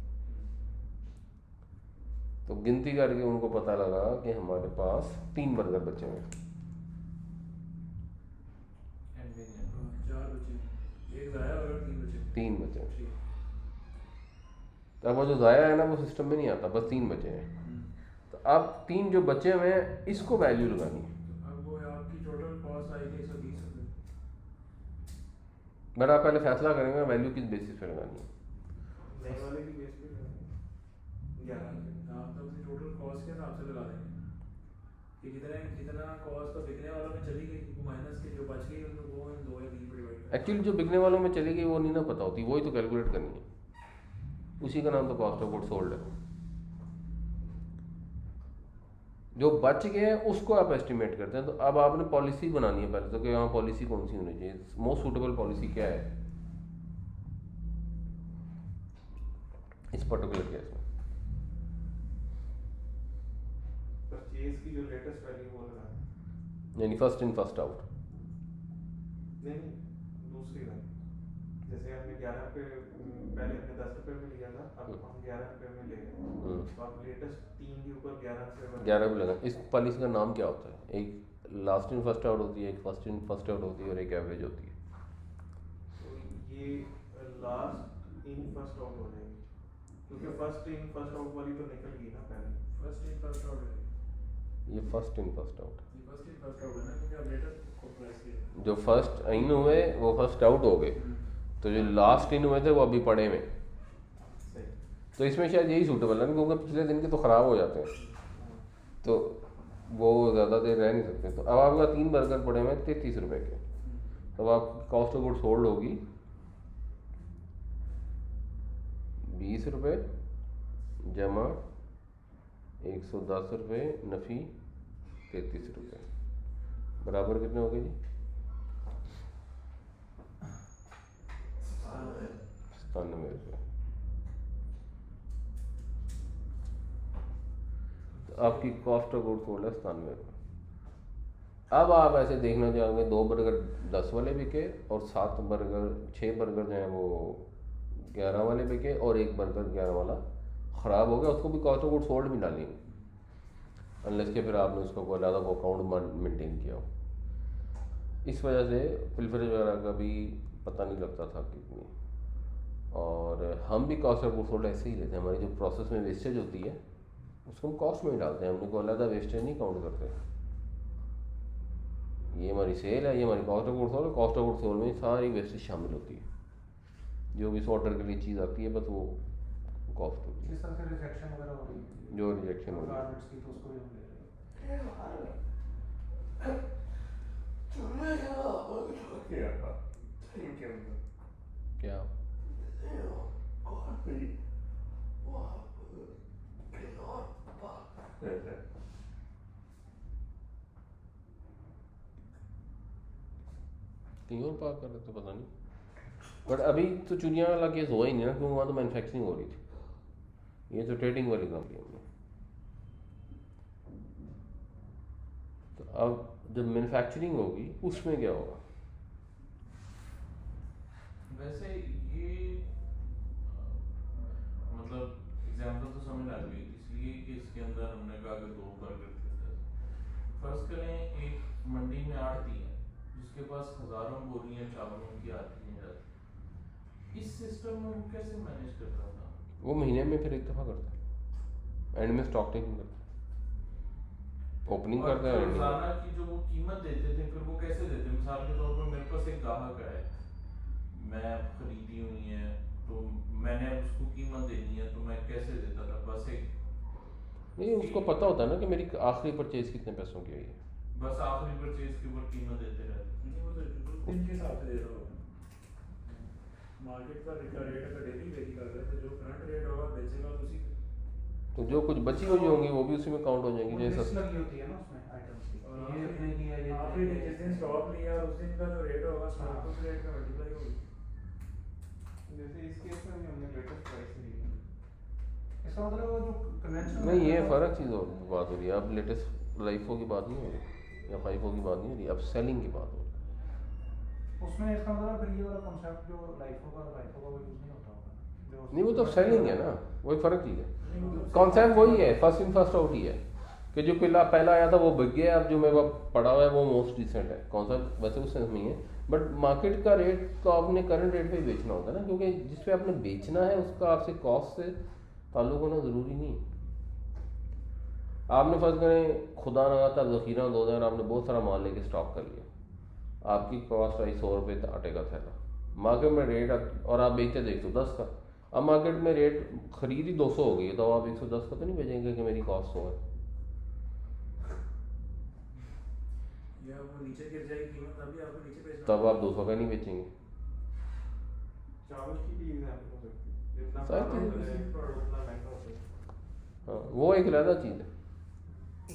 Speaker 1: तो गिनती करके उनको पता लगा कि हमारे पास 3 बर्गर बचे हुए हैं।
Speaker 4: 4 बचे हैं, एक ज़ाया और 3 बचे हैं।
Speaker 1: 3 बचे हैं।
Speaker 4: ठीक।
Speaker 1: तो अब वो जो ज़ाया है ना वो सिस्टम में नहीं आता, बस 3 बचे हैं। तो अब 3 जो बचे हुए हैं इसको वैल्यू लगानी है।
Speaker 4: अब वो आपकी टोटल कॉस्ट आएगी 120 रुपए।
Speaker 1: बट आप पहले फैसला करेंगे वैल्यू किस बेसिस पे लगानी है।
Speaker 3: नए वाले की बेस पे 11
Speaker 4: आप तो अपनी टोटल कॉस्ट के हिसाब से लगा देंगे कि कितना कॉस्ट तो बिकने वालों में चली गई, वो माइनस के जो बच गई उनको वो 2 या 3 पे डिवाइड कर।
Speaker 1: एक्चुअली जो बिकने वालों में चली गई वो नहीं ना पता होती, वही तो कैलकुलेट करनी है, उसी का नाम तो कॉस्ट ऑफ गुड्स सोल्ड है। जो बच गए हैं उसको आप एस्टिमेट करते हैं। तो अब आपने पॉलिसी बनानी है पहले तो कि यहाँ पॉलिसी कौन सी होनी चाहिए, मोस्ट सूटेबल पॉलिसी क्या है इस पर्टिकुलर केस में।
Speaker 3: परचेज की जो लेटेस्ट वैल्यू वो लगा,
Speaker 1: यानी फर्स्ट इन फर्स्ट आउट।
Speaker 3: नहीं दूसरी वाली, जैसे हमने 11 रुपये पहले हमने 10 रुपये में लिया था, अब हम 11 रुपये में ले रहे हैं, तो आप लेटेस्ट 3 के ऊपर 11 रुपये
Speaker 1: 11 भी लगा। इस पॉलिसी का नाम क्या होता है? एक लास्ट इन फर्स्ट आउट होती है, एक फर्स्ट इन फर्स्ट आउट होती है और एक एवरेज होती है।
Speaker 3: तो ये लास्ट इन फर्स्ट आउट हो जाएगी, क्योंकि फर्स्ट इन फर्स्ट आउट वाली तो निकल गई ना पहले।
Speaker 4: फर्स्ट इन फर्स्ट आउट है,
Speaker 1: ये फर्स्ट इन फर्स्ट आउट।
Speaker 4: ये फर्स्ट इन फर्स्ट आउट है ना, क्योंकि आप लेटेस्ट को प्राइस किया।
Speaker 1: जो फर्स्ट इन हुए वो फर्स्ट आउट हो गए, तो जो लास्ट इन हुए थे वो अभी पड़े में।
Speaker 3: सही।
Speaker 1: तो इसमें शायद यही सूटेबल है, क्योंकि पिछले दिन के तो ख़राब हो जाते हैं, तो वो ज़्यादा देर रह नहीं सकते। तो अब आपका 3 बर्गर पड़े हुए हैं 33 रुपये के, तो आपकी कॉस्ट ऑफ गुड्स सोल्ड होगी 20 रुपये जमा 110 रुपये नफ़ी 33 रुपये, बराबर कितने हो गए जी? 97 रुपये। आपकी कॉस्ट ऑफ गुड्स सोल्ड है 97 रुपये। अब आप ऐसे देखना चाहोगे 2 बर्गर 10 वाले बिके और 6 बर्गर जो हैं वो 11 वाले बिके और 1 बर्गर 11 वाला ख़राब हो गया, उसको भी कॉस्ट ऑफ गुड्स सोल्ड में डालेंगे अनलेस के फिर आपने उसको कोई अलग अकाउंट मेंटेन किया हो। इस वजह से पिलफरेज वगैरह का भी पता नहीं लगता था कितनी। और हम भी कॉस्ट ऑफ गुड्स सोल्ड ऐसे ही लेते हैं, हमारी जो प्रोसेस में वेस्टेज होती है उसको हम कॉस्ट में ही डालते हैं, हमने कोई अलग वेस्टेज नहीं काउंट करते। ये हमारी सेल है, ये हमारी कॉस्ट ऑफ गुड्स सोल्ड है, कॉस्ट ऑफ गुड्स सोल्ड में सारी वेस्टेज शामिल होती है। जो भी इस ऑर्डर के लिए चीज़ आती है बस वो कॉस्ट होती है।
Speaker 3: जिस तरह से रिजेक्शन वगैरह हो रही है
Speaker 1: जो रिजेक्शन होगी
Speaker 3: गारमेंट्स की, तो उसको भी हम ले रहे हैं।
Speaker 1: क्या कहीं और पार कर रहे थे पता नहीं, बट अभी तो चुनिया वाला केस हुआ ही नहीं ना, क्योंकि वहाँ तो मैन्युफैक्चरिंग हो रही थी, ये तो ट्रेडिंग वाली काम की हमने। तो अब जब मैन्युफैक्चरिंग होगी उसमें क्या होगा?
Speaker 2: वैसे ये मतलब एग्जांपल तो समझ आ गई, इसलिए कि इसके अंदर हमने कहा कि 2 बर्गर थे। फर्ज करें एक मंडी में आड़ती है जिसके पास हजारों बोरियां चावलों की आती हैं जाती हैं। इस सिस्टम में वो कैसे मैनेज कर रहा था?
Speaker 1: वो महीने में फिर एक दफ़ा करता है, एंड में स्टॉक टेकिंग करता है, ओपनिंग
Speaker 2: और
Speaker 1: करता है।
Speaker 2: रोजाना की जो वो कीमत देते थे फिर वो कैसे देते? मिसाल के तौर पर मेरे पास एक ग्राहक है, मैं खरीदी हुई है तो मैंने उसको कीमत देनी है, तो मैं कैसे देता था? बस एक
Speaker 1: नहीं, उसको पता होता है ना कि मेरी आखिरी परचेज कितने पैसों की हुई है।
Speaker 2: बस आखिरी परचेज के ऊपर कीमत देते रहते।
Speaker 4: नहीं, वो तो दिन के हिसाब से दे रहा होगा। मार्केट का रेट अगर डेली वेरी कर रहे हैं तो जो करंट रेट होगा बेचेगा तो उसी
Speaker 1: तो जो कुछ बची हुई होंगी वो भी उसी में काउंट हो जाएंगी।
Speaker 3: वो
Speaker 1: जैसे
Speaker 3: लिस्ट लगी होती है ना उसमें आइटम्स की,
Speaker 4: और
Speaker 3: ये इतने की है, ये
Speaker 4: आपने
Speaker 3: इतने की है,
Speaker 4: जिस दिन स्टॉक लिया उस दिन का जो रेट होगा स्टॉक
Speaker 3: हाँ।
Speaker 4: उस रेट का मल्टीप्लाई होगी।
Speaker 3: जैसे इस केस में भी हमने लेटेस्ट प्राइस ली है। इसका मतलब वो जो कन्वेंशनल
Speaker 1: नहीं, ये फ़र्क चीज़ और बात हो रही है। अब लेटेस्ट लाइफो की बात नहीं हो रही या फाइफो की बात नहीं हो रही, अब सेलिंग की बात हो रही है।
Speaker 3: उसमें इसका मतलब फिर ये वाला कॉन्सेप्ट जो लाइफो का वो यूज नहीं होता होगा जो
Speaker 1: नहीं, वो तो सेलिंग है ना, वही फ़र्क चीज़ है।
Speaker 4: नहीं, वो तो
Speaker 1: कॉन्सेप्ट वही है, फर्स्ट इन फर्स्ट आउट ही है कि जो पहला आया था वो बिक गया, अब जो मेरे पास पड़ा हुआ है वो मोस्ट डिसेंट है। कॉन्सेप्ट वैसे उस सेंस में ही है, बट मार्केट का रेट तो आपने करंट रेट पे ही बेचना होता है ना, क्योंकि जिस पे आपने बेचना है उसका आपसे कॉस्ट से ताल्लुक होना ज़रूरी नहीं है। आपने फर्ज करें खुदा ना था ज़ख़ीरा 2000 आपने बहुत सारा माल लेके स्टॉक कर लिया, आपकी कॉस्ट आई 100 रुपये आटे का थैला, मार्केट में रेट और आप बेचते थे 110 का। अब मार्केट में रेट खरीदी 200 हो गई है तो आप 110 का तो नहीं बेचेंगे कि मेरी कॉस्ट 100 है।
Speaker 4: या वो नीचे गिर जाएगी कीमत तभी आपको नीचे बेचना
Speaker 1: तब आप 200 का नहीं बेचेंगे।
Speaker 3: चावल की भी एग्जांपल हो सकती है, जितना
Speaker 1: सारी
Speaker 3: पुराना
Speaker 1: चीज़ें
Speaker 3: है उतना महंगा होता है।
Speaker 1: हाँ, वो एक अलग चीज़ है,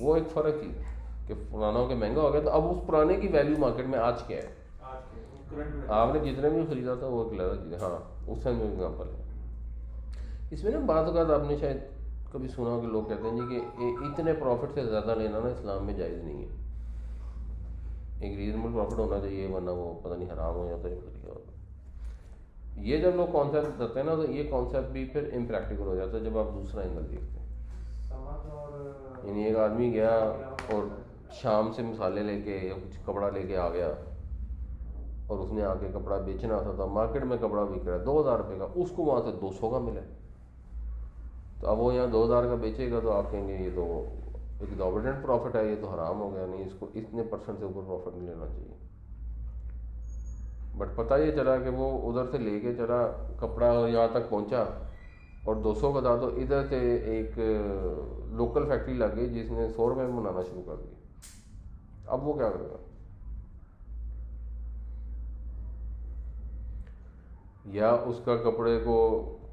Speaker 1: वो एक फ़र्क चीज़ है कि पुराना हो के महंगा हो गया, तो अब उस पुराने की वैल्यू मार्केट में आज क्या है।
Speaker 3: आज के करंट
Speaker 1: आपने जितने भी खरीदा था वो एक अलग चीज़ है। हाँ, उस टाइम में एग्जाम्पल है। इसमें ना बात अगर आपने शायद कभी सुना हो कि लोग कहते हैं जी कि इतने प्रॉफिट से ज़्यादा लेना ना इस्लाम में जायज़ नहीं है, एक रीजनेबल प्रॉफिट होना चाहिए, वरना वो पता नहीं हराम हो जाता है या क्या होता है। ये जब लोग कॉन्सेप्ट करते हैं ना तो ये कॉन्सेप्ट भी फिर इम्प्रैक्टिकल हो जाता है जब आप दूसरा एंगल देखते हैं।
Speaker 3: समझ और
Speaker 1: यानी एक आदमी गया और शाम से मसाले लेके या कुछ कपड़ा लेके आ गया और उसने आके कपड़ा बेचना था, तो मार्केट में कपड़ा बिक रहा है 2000 रुपये का, उसको वहाँ से 200 का मिला। तो अब वो यहाँ 2000 का बेचेगा तो आप कहेंगे ये तो एग्जॉर्बिटेंट प्रॉफिट है, ये तो हराम हो गया, नहीं इसको इतने % से ऊपर प्रॉफिट नहीं लेना चाहिए। बट पता ये चला कि वो उधर से लेके चला कपड़ा और यहाँ तक पहुँचा और 200 का था, तो इधर से एक लोकल फैक्ट्री लग गई जिसने 100 रुपये में बनाना शुरू कर दिया। अब वो क्या करेगा? या उसका कपड़े को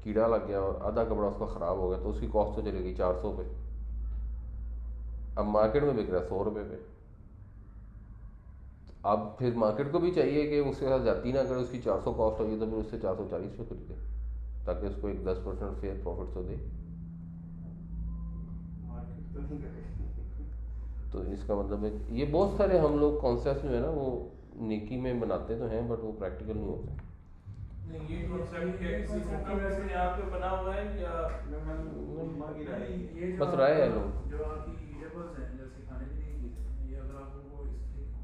Speaker 1: कीड़ा लग गया और आधा कपड़ा उसका ख़राब हो गया तो उसकी कॉस्ट तो चलेगी 400 पे, अब मार्केट में बिक रहा है 100 रुपये पे। अब फिर मार्केट को भी चाहिए कि उसके साथ जाती ना करे, उसकी 400 कॉस्ट होगी तो फिर उससे 440 पे खरीदे ताकि उसको एक 10% फेयर प्रॉफिट तो दे।
Speaker 3: मार्केट तो नहीं करेगा।
Speaker 1: तो इसका मतलब है ये बहुत सारे हम लोग कॉन्सेप्ट जो है ना वो नेकी में बनाते तो हैं बट वो प्रैक्टिकल नहीं होते।
Speaker 2: नहीं ये कॉन्सेप्ट क्या किसी हुक्म में अपने आप पे बना हुआ है या
Speaker 3: उम्मा की राय है।
Speaker 4: ये
Speaker 1: बस राय है लोग।
Speaker 4: जो आपकी ईटेबल्स हैं जैसे खाने पीने की चीज़ें हैं, ये अगर आप उनको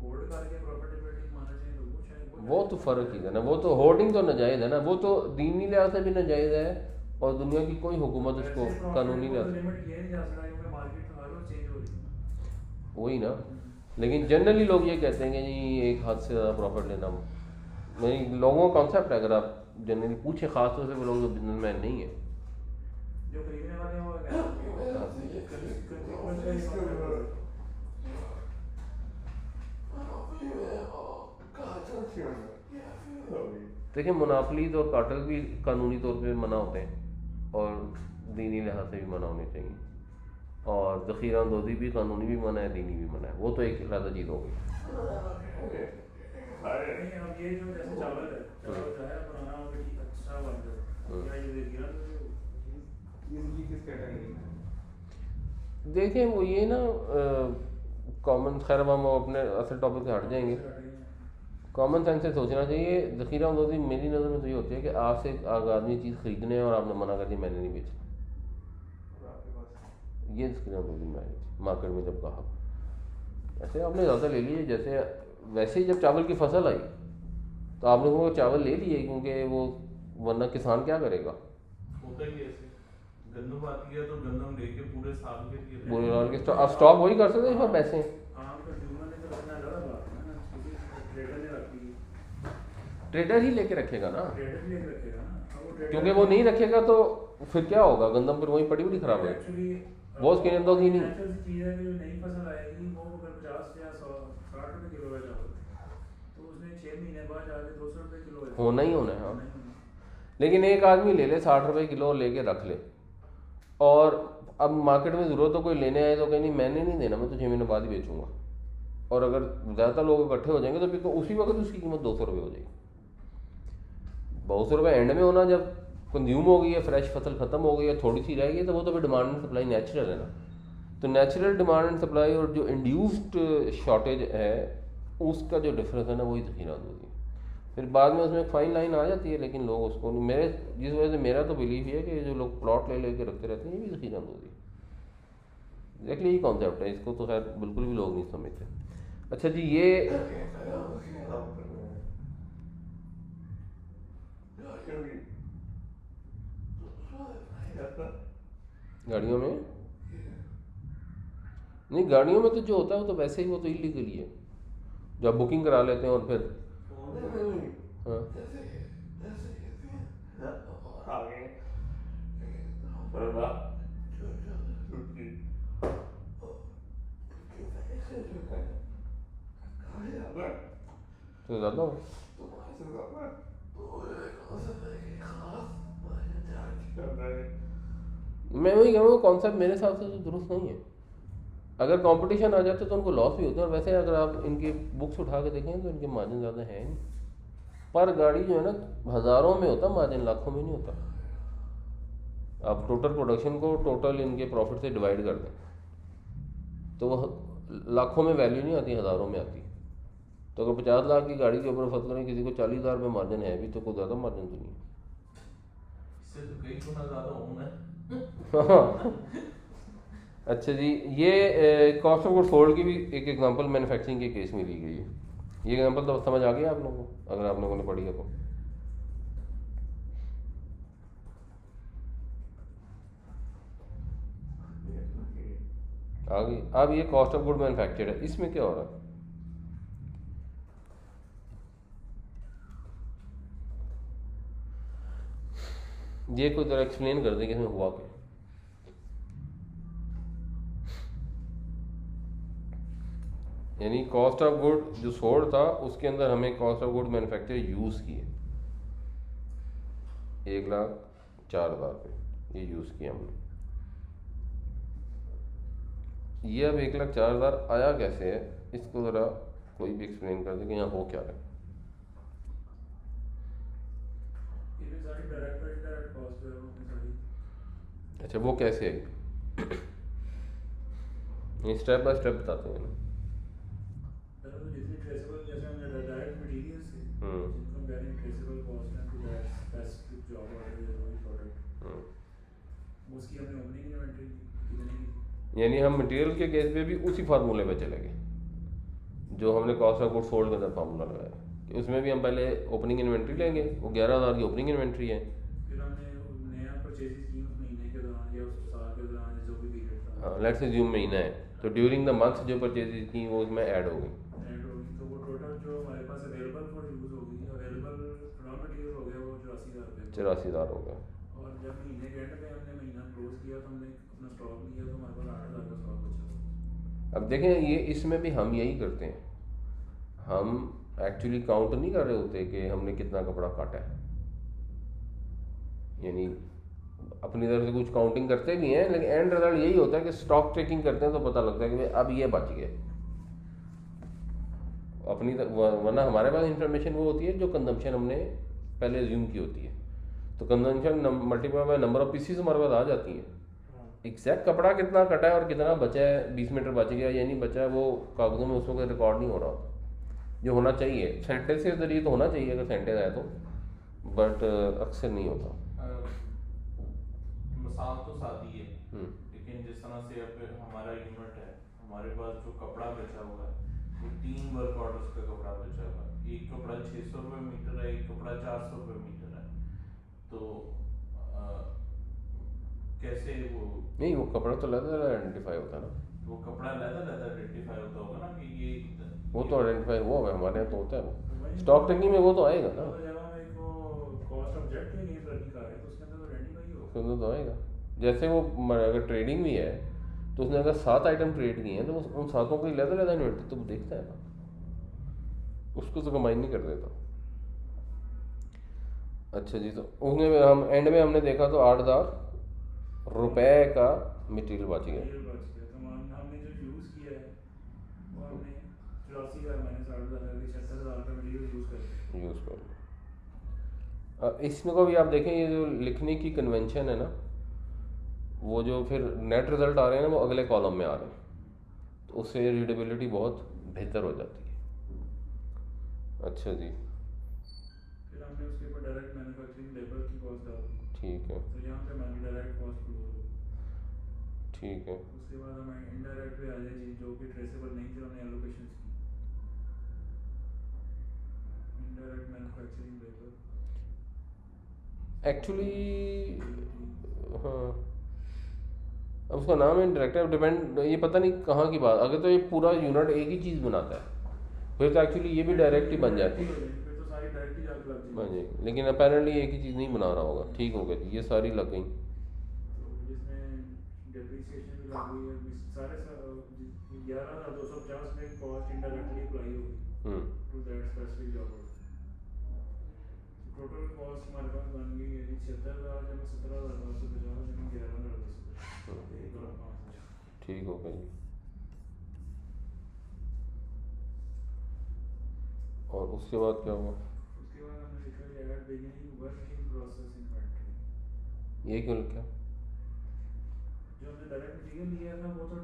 Speaker 4: होल्ड करके प्रॉपर्टी पे मानना चाहिए तो वो शायद
Speaker 1: वो तो फ़र्क ही है ना, वो तो होर्डिंग तो नाजायज़ है ना, वो तो दीनी लिहाज से भी नाजायज़ है और दुनिया की कोई हुकूमत उसको कानूनी लिहाज से
Speaker 4: लिमिट ये नहीं जा सकता क्योंकि मार्केट तो हर रोज चेंज हो रही है।
Speaker 1: वही ना। लेकिन जनरली लोग ये कहते हैं कि जी एक हाथ से ज़्यादा प्रॉफिट लेना मेरी लोगों का कॉन्सेप्ट है। अगर आप जनरली पूछे खास तौर से वो लोग जो बिजनेसमैन नहीं है
Speaker 4: जो खरीदने वाले हैं वो
Speaker 1: देखिए मोनोपोलीज और कार्टेल भी कानूनी तौर पे मना होते हैं और दीनी लिहाज से भी मना होने चाहिए, और ज़ख़ीरा अंदोज़ी भी कानूनी भी मना है दीनी भी मना है, वो तो एक अलग चीज़ हो गई।
Speaker 4: नहीं अब ये जो जैसे चावल है चावल जो है पुराना हो गया अच्छा बन गया या ये गिरा
Speaker 3: ये किस कैटेगरी में है?
Speaker 1: देखें वो ये ना कॉमन, खैर अब हम अपने असल टॉपिक से हट जाएंगे। कॉमन सेंस से सोचना चाहिए। ज़ख़ीरा अंदोज़ी मेरी नज़र में तो ये होती है कि आपसे एक आदमी चीज़ ख़रीदने है और आपने मना कर दी मैंने नहीं बेची,
Speaker 3: और आपके पास
Speaker 1: ये ज़ख़ीरा अंदोज़ी में आएगी मार्केट में जब कहा। ऐसे आपने ज़्यादा ले लिए, जैसे वैसे ही जब चावल की फसल आई तो आप लोगों को चावल ले लिए क्योंकि वो वरना किसान क्या करेगा।
Speaker 2: होता ही ऐसे गंदम आती है तो गंदम लेके पूरे साल के लिए
Speaker 1: बुरे हाल के आप स्टॉक वही कर सकते हैं जिसमें पैसे हैं।
Speaker 4: आम कंज्यूमर ने तो रखना ज़्यादा बात है ना, क्योंकि ट्रेडर ने रखी,
Speaker 1: ट्रेडर ही लेके रखेगा ना,
Speaker 4: ट्रेडर भी लेके रखेगा ना। अब वो
Speaker 1: क्योंकि वो नहीं रखेगा तो फिर क्या होगा, गंदम फिर वहीं पड़ी खराब होगी।
Speaker 4: एक्चुअली
Speaker 1: वो उसके अंदर ही नहीं।
Speaker 4: नेचुरल चीज़ है कि जो नई फसल आएगी वो अगर 50 या 60 रुपये किलो का चावल तो उसने 6 महीने बाद जाके 200 रुपये किलो
Speaker 1: होना ही होना है। हाँ, लेकिन एक आदमी ले ले 60 रुपये किलो लेके रख ले और अब मार्केट में ज़रूरत हो कोई लेने आए तो कहीं नहीं मैंने नहीं देना, मैं तो 6 महीने बाद ही बेचूंगा। और अगर ज़्यादा लोग इकट्ठे हो जाएंगे तो फिर उसी वक्त उसकी कीमत 200 रुपये हो जाएगी। 200 रुपये एंड में होना जब कंज्यूम हो गई है, फ्रेश फसल ख़त्म हो गई है, थोड़ी सी रह गई है, तो वो तो फिर डिमांड एंड सप्लाई नेचुरल है ना। तो नेचुरल डिमांड एंड सप्लाई और जो इंड्यूस्ड शॉर्टेज है उसका जो डिफरेंस है ना वही ज़ख़ीरा अंदोज़ी। फिर बाद में उसमें एक फाइन लाइन आ जाती है, लेकिन लोग उसको नहीं, मेरे जिस वजह से मेरा तो बिलीव है कि जो लोग प्लॉट ले लेके रखते रहते हैं ये भी ज़ख़ीरा अंदोज़ी एक्चुअली यही कॉन्सेप्ट है। इसको तो खैर बिल्कुल भी लोग नहीं समझते। अच्छा जी, ये गाड़ियों में नहीं, गाड़ियों में तो जो होता है वो तो वैसे ही वो तो इलीगल ही है, जो आप बुकिंग करा लेते हैं और फिर हाँ तो ज़्यादा हो। मैं वही कह रहा हूँ कॉन्सेप्ट मेरे हिसाब से तो दुरुस्त नहीं है। अगर कंपटीशन आ जाता तो उनको लॉस भी होता है, और वैसे अगर आप इनकी बुक्स उठा के देखें तो इनके मार्जिन ज़्यादा है नहीं। पर गाड़ी जो है ना हज़ारों में होता, मार्जिन लाखों में नहीं होता। आप टोटल प्रोडक्शन को टोटल इनके प्रॉफिट से डिवाइड कर दें तो वह लाखों में वैल्यू नहीं आती, हज़ारों में आती। तो अगर 50 लाख की गाड़ी के ऊपर फर्ज करें किसी को 40,000 रुपये मार्जिन है भी तो कोई ज़्यादा मार्जिन तो नहीं है।
Speaker 2: इससे तो कई गुना ज़्यादा होना है।
Speaker 1: अच्छा जी, ये कॉस्ट ऑफ गुड्स सोल्ड की भी एक एग्जांपल मैन्युफैक्चरिंग के केस में ली गई है। ये एग्जांपल तो समझ आ गया आप लोगों को, अगर आप लोगों ने पढ़ी है तो। आ गई। अब ये कॉस्ट ऑफ गुड मैन्युफैक्चर्ड है, इसमें क्या हो रहा है? ये कोई तरह एक्सप्लेन कर दें कि इसमें हुआ क्या। यानी कॉस्ट ऑफ गुड जो सोल्ड था उसके अंदर हमें cost of good manufacture use किए 1,04,000 रुपये ये यूज़ किया हमने। ये अब 1,04,000 आया कैसे है, इसको ज़रा कोई भी एक्सप्लेन कर दे कि यहाँ हो क्या है। अच्छा, वो कैसे है? ये स्टेप बाय स्टेप बताते हैं ना।
Speaker 4: पहले तो जितनी ट्रेसेबल, जैसे हमने डायरेक्ट मटेरियल से
Speaker 1: हम्म।
Speaker 4: जिनको हम कह रहे हैं ट्रेसेबल कॉस्ट है to that specific job order या कोई प्रोडक्ट, उसकी हमने ओपनिंग इन्वेंटरी कितने की,
Speaker 1: यानी हम मटेरियल के केस पे भी उसी फार्मूले पे चले गए जो हमने कॉस्ट ऑफ गुड्स सोल्ड के अंदर फार्मूला लगाया कि उसमें भी हम पहले ओपनिंग इन्वेंट्री लेंगे, वो 11,000 की ओपनिंग इन्वेंट्री है।
Speaker 4: फिर हमने नया परचेजेस की उस महीने के दौरान या उस साल के दौरान जो भी पीरियड था
Speaker 1: हाँ, लेट्स अज्यूम महीना है तो ड्यूरिंग द मंथ जो परचेजेस की वो उसमें ऐड हो गई,
Speaker 4: ऐड होगी, तो वो टोटल जो हमारे पास अवेलेबल फॉर यूज़ होगी, अवेलेबल रॉ मटेरियल हो गया वो 84,000 रुपये।
Speaker 1: 84,000 हो गया।
Speaker 4: और जब महीने के एंड पे हमने महीना क्लोज किया तो हमने अपना स्टॉक लिया तो हमारे पास 8,000 का स्टॉक बचा।
Speaker 1: अब देखें ये इसमें भी हम यही करते हैं, हम एक्चुअली काउंट नहीं कर रहे होते कि हमने कितना कपड़ा काटा है, यानी अपनी तरफ से कुछ काउंटिंग करते भी हैं लेकिन एंड रिजल्ट यही होता है कि स्टॉक टेकिंग करते हैं तो पता लगता है कि भाई अब ये बच गए अपनी वरना हमारे पास इंफॉर्मेशन वो होती है जो कंजम्पशन हमने पहले एज्यूम की होती है, तो consumption multiply by number of pieces हमारे पास आ जाती है। एग्जैक्ट कपड़ा कितना कटा है और कितना बचा है, 20 मीटर बच गया या नहीं बचा है, वो कागजों में उसमें कोई रिकॉर्ड नहीं हो रहा होता। जो होना चाहिए सेंटेंस के जरिए तो होना चाहिए अगर सेंटेंस है तो, बट अक्सर नहीं होता।
Speaker 2: मिसाल तो सादी है, लेकिन जिस तरह से अब हमारा यूनिट है, हमारे पास जो कपड़ा बचा हुआ है वो 3 वर्क ऑर्डर्स का कपड़ा बचा हुआ है। एक कपड़ा 600 रुपये मीटर है, एक कपड़ा 400 रुपये मीटर है, तो कैसे वो
Speaker 1: नहीं वो कपड़ा तो अलग आइडेंटिफाई होता है ना,
Speaker 2: वो कपड़ा लहदा आइडेंटिफाई होता होगा ना कि ये
Speaker 1: वो तो आइडेंटिफाई हुआ है हमारे यहाँ तो होता है वो स्टॉक टेकिंग में वो तो आएगा ना,
Speaker 4: तो जब हम एक कॉस्ट ऑब्जेक्ट के लिए रनिंग कर रहे हैं तो उसके अंदर तो आइडेंटिफाई होगा।
Speaker 1: उसके अंदर तो आएगा। जैसे वो अगर ट्रेडिंग भी है तो उसने अगर 7 आइटम ट्रेड किए हैं तो उन 7 को लहदा इन्वेंट्री तो वो देखता है ना, उसको तो कमाई नहीं कर देता। अच्छा जी, तो उसने हम एंड में हमने देखा तो 8,000 रुपये का मटेरियल बच गया।
Speaker 4: मटेरियल बच गया, तो हमने जो यूज़ किया है वो हमने 84,000 माइनस 8,000 की 76,000 का मटेरियल यूज़ कर
Speaker 1: इसमें को भी आप देखें ये जो लिखने की कन्वेंशन है ना, वो जो फिर नेट रिजल्ट आ रहे हैं ना वो अगले कॉलम में आ रहे हैं, तो उससे रीडेबिलिटी बहुत बेहतर हो जाती है। अच्छा जी,
Speaker 4: फिर हमने उसके ऊपर डायरेक्ट मैन्युफैक्चरिंग लेबर की कॉस्ट डाल दी,
Speaker 1: ठीक है
Speaker 4: तो यहाँ पे मैंने डायरेक्ट कॉस्ट क्लोज हो गई।
Speaker 1: ठीक है।
Speaker 4: उसके बाद हमें इनडायरेक्ट पे आ जाएगी जो कि ट्रेसेबल नहीं थी, हमने एलोकेशंस की। इनडायरेक्ट मैन्युफैक्चरिंग लेबर
Speaker 1: एक्चुअली हाँ, अब उसका नाम है डायरेक्टर डिपेंड, ये पता नहीं कहाँ की बात, अगर तो ये पूरा यूनिट एक ही चीज़ बनाता है फिर तो एक्चुअली ये भी डायरेक्ट ही बन जाती है।
Speaker 4: फिर तो सारी डायरेक्ट ही जाके लग
Speaker 1: हाँ
Speaker 4: जाएगी।
Speaker 1: जी, लेकिन अपेरेंटली एक ही चीज़ नहीं बना रहा होगा, ठीक हो गया जी, ये सारी लग गई।
Speaker 4: तो जिसमें डेप्रिसिएशन भी लग गई है, सारे 11,250 में कॉस्ट इनडायरेक्टली अप्लाई होगी to that specific job. Total cost हमारे पास बन गई है 76,000 जमा 17,550 जमा 11,500।
Speaker 1: ठीक हो गया जी। और उसके बाद क्या हुआ?
Speaker 4: उसके बाद हमने लिखा है add beginning work in process inventory.
Speaker 1: ये क्यों लिखा?
Speaker 4: जो हमने डायरेक्ट मटेरियल लिया था वो तो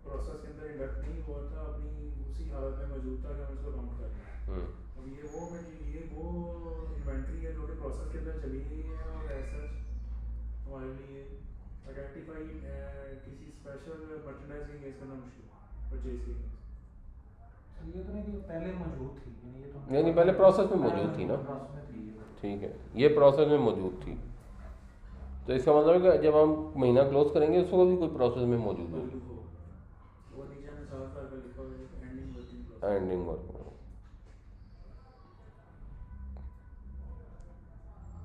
Speaker 4: प्रोसेस के अंदर इंडक्ट नहीं हुआ था, अपनी उसी हालत में मौजूद था कि हम इसको काउंट कर रहे हैं। अब ये वो इन्वेंटरी है जो कि प्रोसेस के अंदर चली गई है और ऐसा हमारे लिए आइडेंटिफाई किसी स्पेशल मर्चेंडाइज की केस करना मुश्किल परचेज की केस।
Speaker 3: ये तो नहीं कि पहले मौजूद थी, यानी ये तो
Speaker 1: नहीं पहले प्रोसेस में मौजूद थी ना,
Speaker 3: प्रोसेस में थी ये।
Speaker 1: ठीक है, ये प्रोसेस में मौजूद थी, तो इसका मतलब है कि जब हम महीना क्लोज करेंगे उसको भी कोई प्रोसेस में मौजूद होगी।
Speaker 4: वो नीचे में साफ करके लिखा हुआ है ending working process.
Speaker 1: Ending work,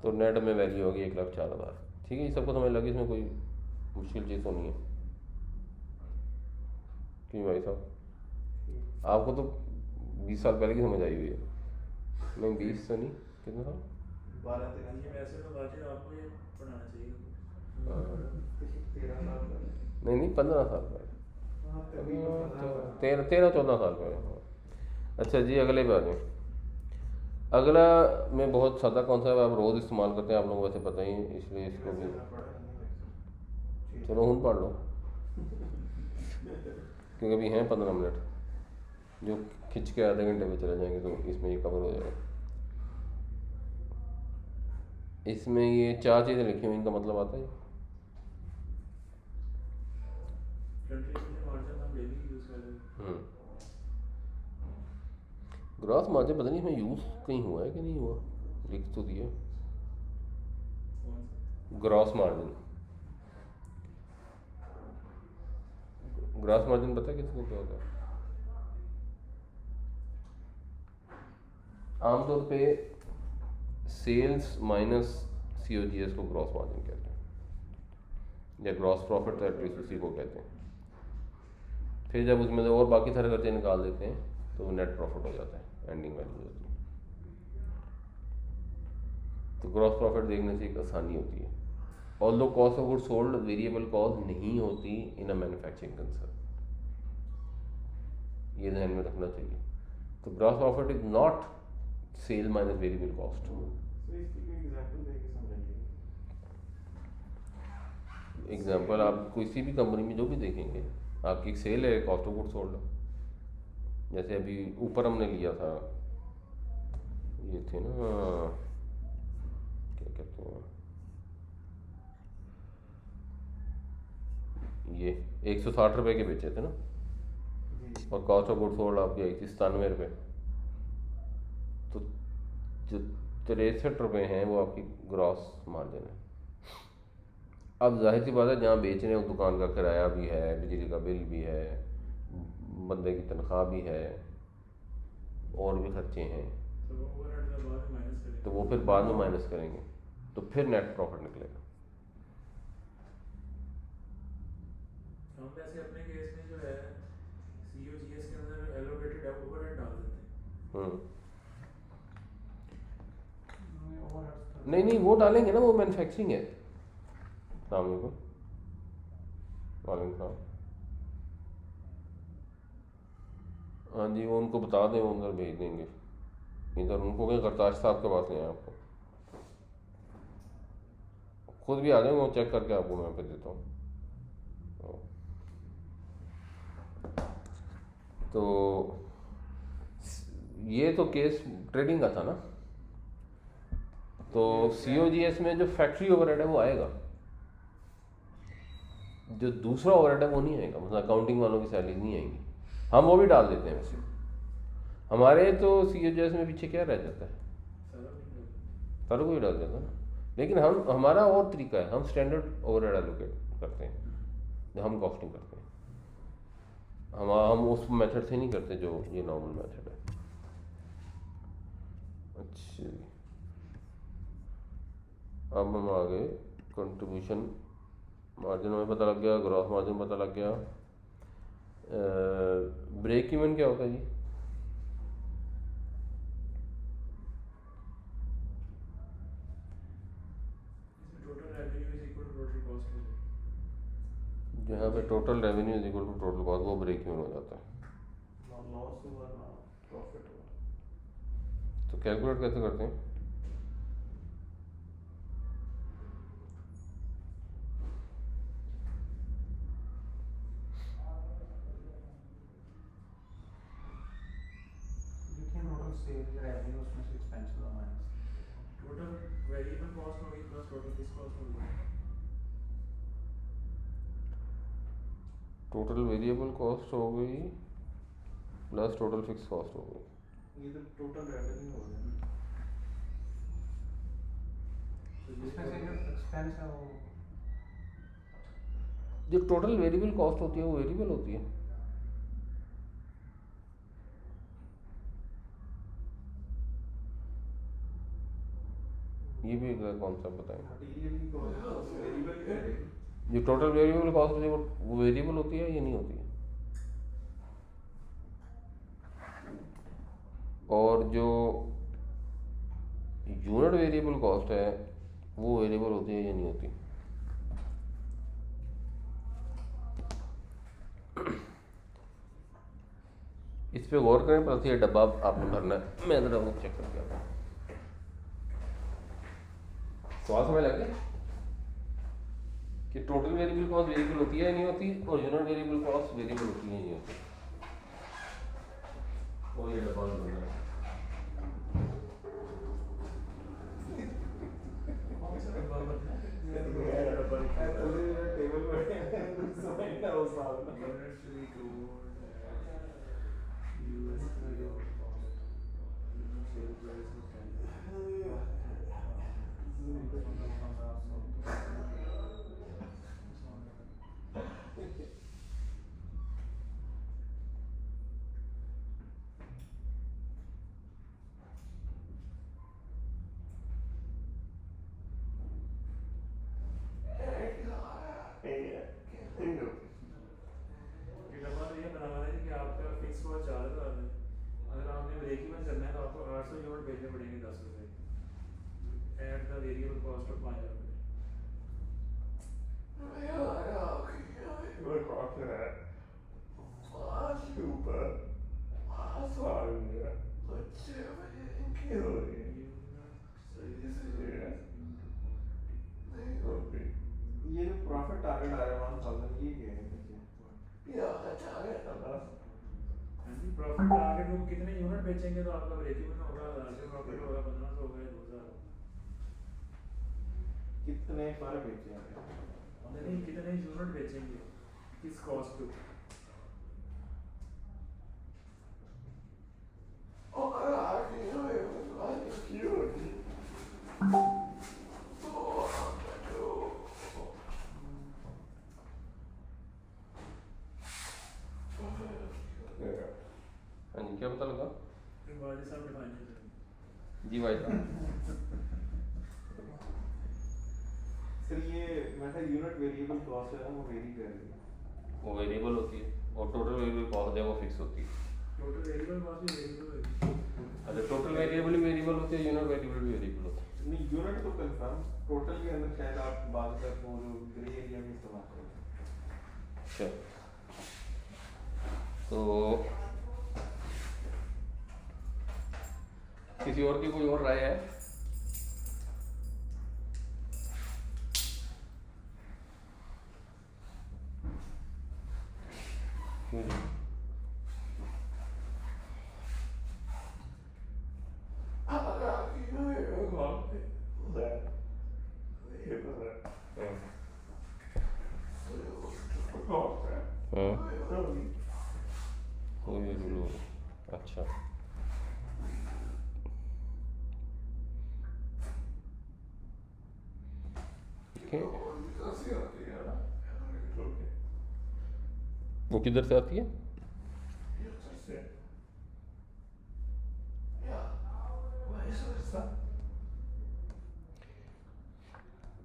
Speaker 1: तो नेट में वैल्यू होगी 1,04,000। ठीक है, ये सबको समझ लगी, इसमें कोई मुश्किल चीज़ तो नहीं है। क्यों भाई साहब, आपको तो 20 साल पहले की समझ आई हुई है। नहीं 20 तो नहीं, कितना साल?
Speaker 3: 12-13
Speaker 4: ये वैसे तो वाजिब आपको ये पढ़ाना चाहिए।
Speaker 3: 13 साल पहले।
Speaker 1: नहीं 15 साल पहले,
Speaker 3: हाँ, तकरीबन 15
Speaker 1: 13-14 साल पहले। अच्छा जी, अगले पे आ जाएं। अगला में बहुत सादा कॉन्सेप्ट आप रोज़ इस्तेमाल करते हैं, आप लोगों को वैसे पता ही है, इसलिए इसको भी चलो हूँ पढ़ लो। क्योंकि अभी हैं 15 मिनट जो खिंच के आधे घंटे में चले जाएंगे, तो इसमें ये कवर हो जाएगा। इसमें ये 4 चीज़ें लिखी हुई, इनका मतलब आता है ग्रॉस मार्जिन। पता नहीं इसमें यूज़ कहीं हुआ है कि नहीं हुआ, लिख तो दिया ग्रॉस मार्जिन। ग्रॉस मार्जिन पता है किसको क्या होता है? आमतौर पे सेल्स माइनस COGS को ग्रॉस मार्जिन कहते हैं, या ग्रॉस प्रॉफिट, तो एटलीस्ट उसी को कहते हैं। फिर जब उसमें से और बाकी सारे खर्चे निकाल देते हैं तो वो नेट प्रॉफिट हो जाता है, एंडिंग वैल्यू होती है। तो ग्रॉस प्रॉफिट देखने से एक आसानी होती है। Although cost of good sold variable cost नहीं होती इन अ मैन्युफैक्चरिंग कंसर्न, ये ध्यान में रखना चाहिए। तो gross profit is not sale minus variable cost. Example आप किसी भी कंपनी में जो भी देखेंगे, आपकी एक सेल है, कॉस्ट ऑफ गुड सोल्ड। जैसे अभी ऊपर हमने लिया था, ये थे ना, क्या कहते हैं, ये 160 रुपये के बेचे थे ना, और कॉस्ट ऑफ गुड सोल्ड आपकी आई थी 97 रुपये। तो जो 63 रुपये हैं वो आपकी ग्रॉस मार्जिन है। अब जाहिर सी बात है, जहाँ बेच रहे हैं उस दुकान का किराया भी है, बिजली का बिल भी है, बंदे की तनख्वाह भी है, और भी खर्चे हैं, तो वो फिर बाद में माइनस करेंगे, तो फिर नेट प्रॉफिट निकलेगा।
Speaker 4: हम वैसे अपने केस में जो है COGS के अंदर एलोकेटेड ओवरहेड डाल देते हैं।
Speaker 1: नहीं वो डालेंगे ना, वो मैन्युफैक्चरिंग है। वालेकुम सलाम। हाँ जी, वो उनको बता दें, वो अंदर भेज देंगे। इधर उनको क्या, करताश साहब के पास ले आए, आपको खुद भी आ जाएंगे, वो चेक करके आपको मैं फिर देता हूँ। तो ये तो केस ट्रेडिंग का था ना। तो COGS में जो फैक्ट्री ओवरहेड है वो आएगा, जो दूसरा ओवरहेड है वो नहीं आएगा। मतलब अकाउंटिंग वालों की सैलरी नहीं आएंगी, हम वो भी डाल देते हैं। वैसे हमारे तो COGS में पीछे क्या रह जाता है, सारा कोई डाल देता है ना। लेकिन हमारा और तरीका है, हम स्टैंडर्ड ओवरहेड एलोकेट करते हैं जब हम कॉस्टिंग करते हैं। हम उस मेथड से नहीं करते जो ये नॉर्मल मेथड है। अच्छा, अब हम आ गए कंट्रीब्यूशन मार्जिन हमें पता लग गया, ग्रॉस मार्जिन पता लग गया। ब्रेक इवन क्या होता है जी? जहाँ पे total revenue is equal to total cost, वो ब्रेक इवन हो जाता है।
Speaker 3: लॉस हुआ ना प्रॉफिट हुआ,
Speaker 1: तो कैलकुलेट कैसे करते हैं?
Speaker 3: टोटल सेल रेवेन्यू उसमें से एक्सपेंसेस और माइनस
Speaker 4: टोटल वेरिएबल कॉस्ट होगी प्लस टोटल फिक्स कॉस्ट होगी।
Speaker 1: टोटल वेरिएबल कॉस्ट हो गई प्लस टोटल फिक्स कॉस्ट हो गई।
Speaker 3: ये तो टोटल रेवेन्यू हो गया ना, इसमें से जो एक्सपेंस है वो
Speaker 1: जो टोटल वेरिएबल कॉस्ट होती है वो वेरिएबल होती है। ये भी एक कॉन्सेप्ट बताएं।
Speaker 3: मटेरियल की कॉस्ट वेरिएबल ही रहेगी।
Speaker 1: जो टोटल वेरिएबल कॉस्ट होती है वो वेरिएबल होती है या नहीं होती है? और जो यूनिट वेरिएबल कॉस्ट है वो वेरिएबल होती है या नहीं होती? इस पे गौर करें, पर ये डब्बा आपने भरना है। मैं जरा वो चेक करके आता हूँ। सवाल समझ लग गया? कि टोटल वेरिएबल कॉस्ट वेरिएबल होती है या नहीं होती, और यूनिट वेरिएबल कॉस्ट वेरिएबल होती है या नहीं होती। और ये डबल बना है।
Speaker 3: टेबल में समझना वो साहब ना ये जो प्रॉफिट टारगेट आ रहा है 1000 ये क्या है
Speaker 4: प्रॉफिट टारगेट वो कितने यूनिट बेचेंगे तो आपका ब्रेक इवन होगा, 1000 से प्रॉफिट होगा, 1500 होगा, 2000
Speaker 3: कितने पर बेचेंगे,
Speaker 4: नहीं कितने यूनिट बेचेंगे किस कॉस्ट पे।
Speaker 1: हाँ जी, क्या पता लगा
Speaker 4: वाजिद साहब डिफाइन करेंगे।
Speaker 1: जी भाई साहब।
Speaker 3: सर ये मैं था यूनिट वेरिएबल कॉस्ट है ना वो वेरी कर रही है,
Speaker 1: वो वेरिएबल होती है और टोटल वेरिएबल कॉस्ट है वो फिक्स होती है।
Speaker 4: टोटल वेरिएबल कॉस्ट भी वेरिएबल होगी।
Speaker 1: अच्छा, टोटल वेरिएबल भी वेरिएबल होती है, यूनिट वेरिएबल भी वेरिएबल होती है।
Speaker 3: नहीं यूनिट तो कंफर्म, टोटल के अंदर शायद आप बात कर वो जो ग्रे एरिया में इस्तेमाल करें।
Speaker 1: अच्छा, तो किसी और की कोई और राय है? अच्छा, वो किधर से आती है?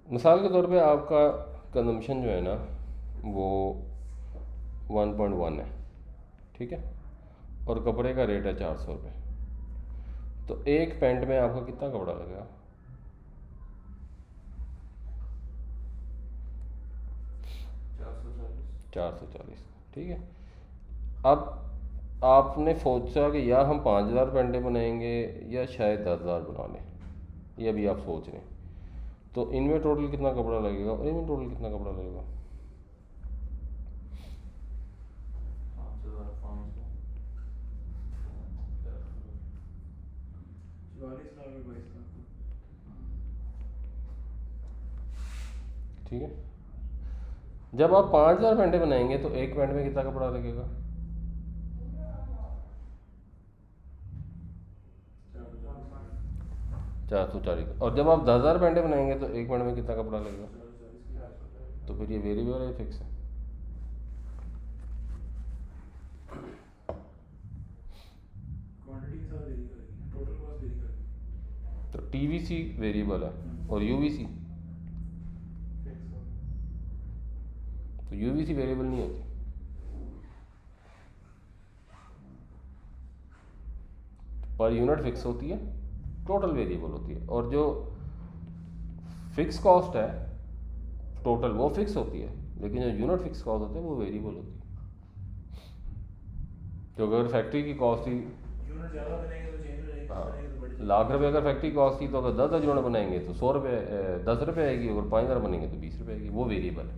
Speaker 1: मिसाल के तौर पे आपका कंजम्पशन जो है ना वो 1.1 है, ठीक है, और कपड़े का रेट है 400 रुपये, तो एक पैंट में आपका कितना कपड़ा लगेगा? 440, ठीक है। अब आपने सोचा कि या हम 5000 पैंटें बनाएंगे या शायद 10,000 बना लें, ये अभी आप सोच रहे हैं, तो इनमें टोटल कितना कपड़ा लगेगा और इनमें टोटल कितना कपड़ा लगेगा?
Speaker 4: 44 लाख में 22 लाख।
Speaker 1: ठीक है, जब आप 5000 पैंटें बनाएंगे तो एक पैंट में कितना कपड़ा लगेगा? 440। और जब आप 10,000 पैंटें बनाएंगे तो एक पैंट में कितना कपड़ा लगेगा? तो फिर ये वेरिएबल है फिक्स है।
Speaker 4: क्वांटिटी के साथ वेरी करेगी, टोटल कॉस्ट वेरी करेगी।
Speaker 1: तो टीवीसी वेरिएबल है और यूवीसी, तो यूवीसी वेरिएबल नहीं होती। पर यूनिट फिक्स होती है, टोटल वेरिएबल होती है, और जो फिक्स कॉस्ट है टोटल वो फिक्स होती है, लेकिन जो यूनिट फिक्स कॉस्ट होती है वो वेरिएबल होती है। तो अगर फैक्ट्री की कॉस्ट ही
Speaker 4: यूनिट ज़्यादा बनेंगे तो चेंज हो जाएगी,
Speaker 1: हाँ,
Speaker 4: बनेंगे तो बढ़
Speaker 1: लाख रुपए अगर फैक्ट्री कॉस्ट की, तो अगर 10,000 यूनिट बनाएंगे तो 100 रुपये 10 रुपये आएगी, अगर 5,000 बनेंगे तो 20 रुपये आएगी, वो वेरिएबल है।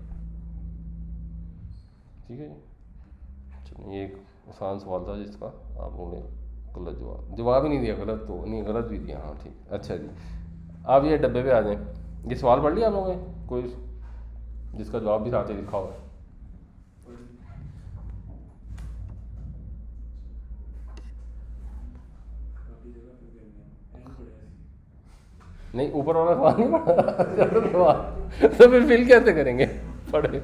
Speaker 1: ठीक है जी। चलिए, ये एक आसान सवाल था जिसका आप लोगों ने गलत जवाब ही नहीं दिया, गलत तो नहीं, गलत भी दिया। हाँ ठीक, अच्छा जी। आप ये डब्बे पे आ जाएं। ये सवाल पढ़ लिया आप लोगों ने कोई जिसका जवाब भी साथ ही लिखा हुआ है? नहीं, ऊपर वाला सवाल नहीं पढ़ा सवाल तो फिर फिल कैसे करेंगे पढ़े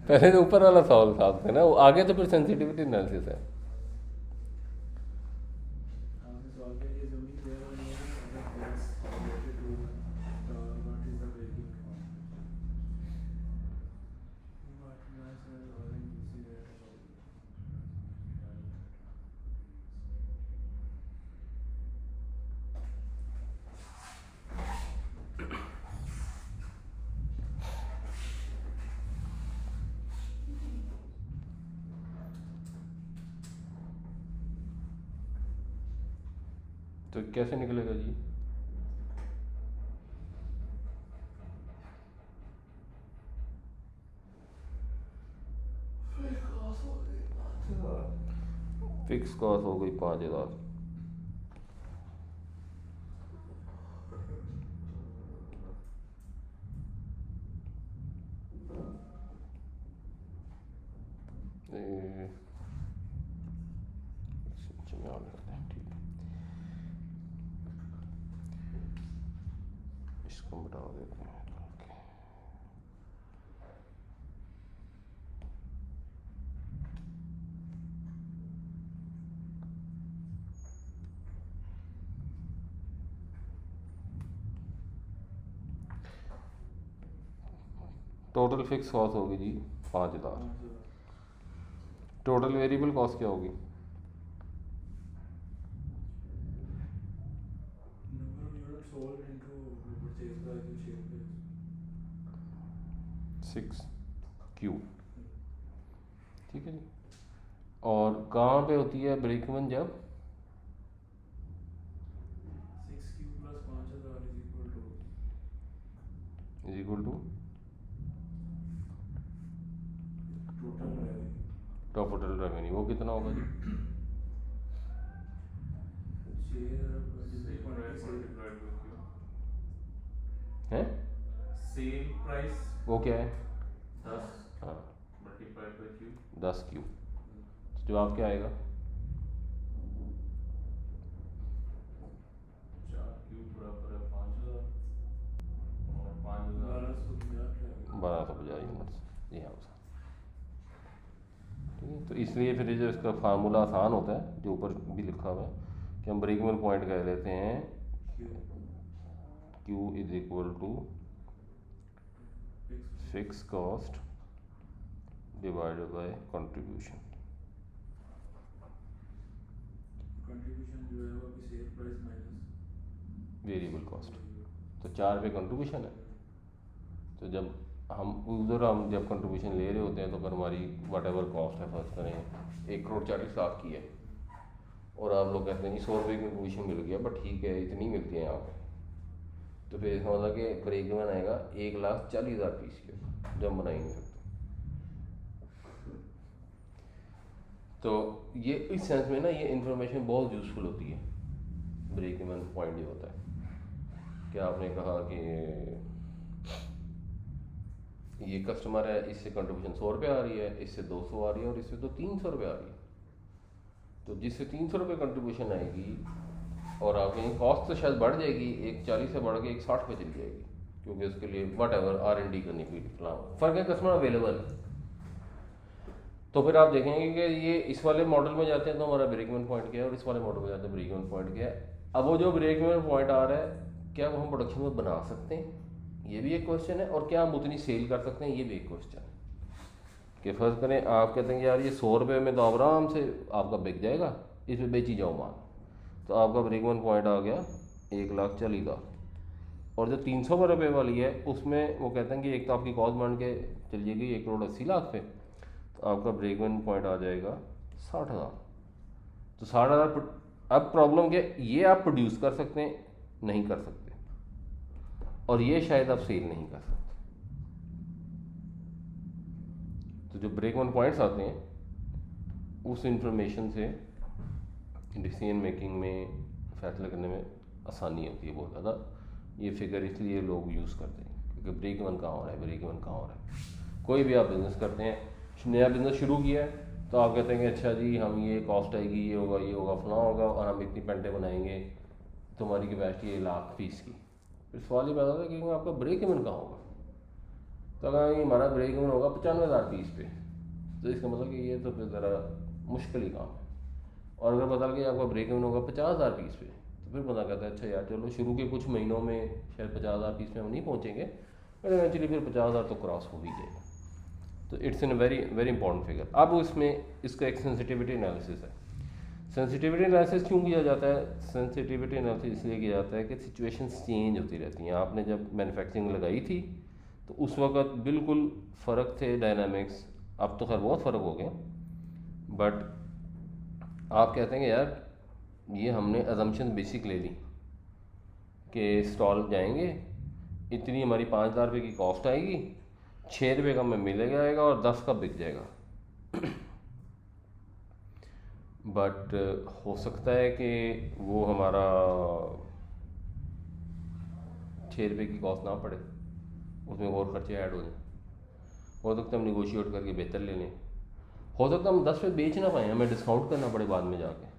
Speaker 1: पहले तो ऊपर वाला सवाल साफ है ना, वो आगे तो फिर सेंसिटिविटी एनालिसिस है। तो कैसे निकलेगा जी? फिक्स कॉस्ट हो गई 5,000, इसको बढ़ा देते हैं। टोटल फिक्स कॉस्ट होगी जी 5,000। टोटल वेरिएबल कॉस्ट क्या होगी? Six Q. ठीक है जी। और कहाँ पे होती है ब्रेक इवन? जब
Speaker 4: 6Q + 5,000
Speaker 1: is equal to total revenue, वो कितना होगा जी? है
Speaker 2: सेल प्राइस
Speaker 1: वो क्या है?
Speaker 2: 10
Speaker 1: हाँ,
Speaker 2: मल्टीप्लाइड बाय क्यू।
Speaker 1: 10 क्यू। तो जवाब क्या आएगा?
Speaker 2: 4Q बराबर है 5,000 और 5,000
Speaker 1: 1250 यूनिट्स। जी हाँ सर। ठीक है, तो इसलिए फिर जो इसका फार्मूला आसान होता है, जो ऊपर भी लिखा हुआ है कि हम ब्रेक इवन पॉइंट कह लेते हैं Q is equal to fix cost divided by contribution.
Speaker 4: Contribution जो है वो भी sale price minus
Speaker 1: variable cost, तो 4 पे कंट्रीब्यूशन है। तो जब हम उधर हम जब कंट्रीब्यूशन ले रहे होते हैं, तो अगर हमारी वट एवर कॉस्ट है, फर्ज करें 1,40,00,000 की है, और आप लोग कहते हैं जी 100 रुपये की कंट्रीब्यूशन मिल गया, बट ठीक है इतनी मिलती है यहाँ पे, तो फिर इसका मतलब कि ब्रेक इवन आएगा 1,40,000 पीस के, जो हम बना ही नहीं सकते। तो ये इस सेंस में ना ये इन्फॉर्मेशन बहुत यूज़फुल होती है। ब्रेक इवन पॉइंट ये होता है कि आपने कहा कि ये कस्टमर है, इससे कंट्रीब्यूशन 100 रुपये आ रही है, इससे 200 आ रही है, और इससे तो 300 रुपये आ रही है। तो जिससे 300 रुपये कंट्रीब्यूशन आएगी और आपकी कॉस्ट तो शायद बढ़ जाएगी, 1,40 से बढ़ के 1,60 पे चली जाएगी, क्योंकि उसके लिए वट एवर R&D करनी पड़ी, फ़र्क है, कस्टमर अवेलेबल है। तो फिर आप देखेंगे कि ये इस वाले मॉडल में जाते हैं तो हमारा ब्रेक इवन पॉइंट क्या है, और इस वाले मॉडल में जाते हैं ब्रेक इवन पॉइंट क्या है। अब वो जो ब्रेक इवन पॉइंट आ रहा है, क्या वो हम प्रोडक्शन में बना सकते हैं, ये भी एक क्वेश्चन है, और क्या हम उतनी सेल कर सकते हैं, ये भी एक क्वेश्चन है। कि फर्ज करें आप कहते हैं कि यार ये 100 रुपये में तो आराम से आपका बिक जाएगा, इसमें बेची जाओ माल, तो आपका ब्रेक इवन पॉइंट आ गया 1,40,000। और जो 300 रुपये वाली है उसमें वो कहते हैं कि एक तो आपकी कॉस्ट बन के चल जाएगी 1,80,00,000 पे, तो आपका ब्रेक इवन पॉइंट आ जाएगा 60,000। तो 60,000 अब प्रॉब्लम क्या है, ये आप प्रोड्यूस कर सकते हैं, नहीं कर सकते, और ये शायद आप सेल नहीं कर सकते। तो जो ब्रेक इवन पॉइंट्स आते हैं उस इंफॉर्मेशन से डिसीजन मेकिंग में, फैसला करने में आसानी होती है बहुत ज़्यादा। ये फिगर इसलिए लोग यूज़ करते हैं क्योंकि ब्रेक इवन कहाँ हो रहा है, ब्रेक इवन कहाँ हो रहा है। कोई भी आप बिज़नेस करते हैं, नया बिज़नेस शुरू किया है, तो आप कहते हैं कि अच्छा जी हम ये कॉस्ट आएगी, ये होगा फलां होगा, और हम इतनी पेंटें बनाएंगे, तो हमारी कैपेसिटी 1 लाख फीस की। फिर सवाल ये पैदा होता है कि आपका ब्रेक इवन कहाँ होगा। तो अगर ये हमारा ब्रेक इवन होगा 95,000 पीस पे, तो इसका मतलब कि ये तो फिर ज़रा मुश्किल ही काम है। और अगर पता लगे आपका ब्रेक इवन होगा 50,000 पीस पे, तो फिर बंदा कहता है अच्छा यार चलो शुरू के कुछ महीनों में शायद 50,000 पीस पे हम नहीं पहुँचेंगे, बट इवेंचुअली फिर 50,000 तो क्रॉस हो ही जाएगा। तो it's in very very important figure. अब इसमें इसका एक सेंसिटिविटी एनालिसिस है। सेंसिटिविटी एनालिसिस क्यों किया जाता है? सेंसिटिविटी एनालिसिस इसलिए किया जाता है कि सिचुएशंस चेंज होती रहती हैं। आपने जब मैन्युफैक्चरिंग लगाई थी तो उस वक्त बिल्कुल फ़र्क थे डायनामिक्स, अब तो खैर बहुत फ़र्क हो गया, बट आप कहते हैं कि यार ये हमने अजम्पशन बेसिक ले ली कि स्टॉल जाएंगे, इतनी हमारी 5,000 रुपये की कॉस्ट आएगी, 6 रुपये का में मिलेगा आएगा और 10 का बिक जाएगा। बट हो सकता है कि वो हमारा 6 रुपये की कॉस्ट ना पड़े, उसमें और खर्चे ऐड हो जाए। हो सकता है हम निगोशिएट करके बेहतर ले लें, हो सकता है हम 10 पे बेच ना पाएँ, हमें डिस्काउंट करना पड़े बाद में जाके,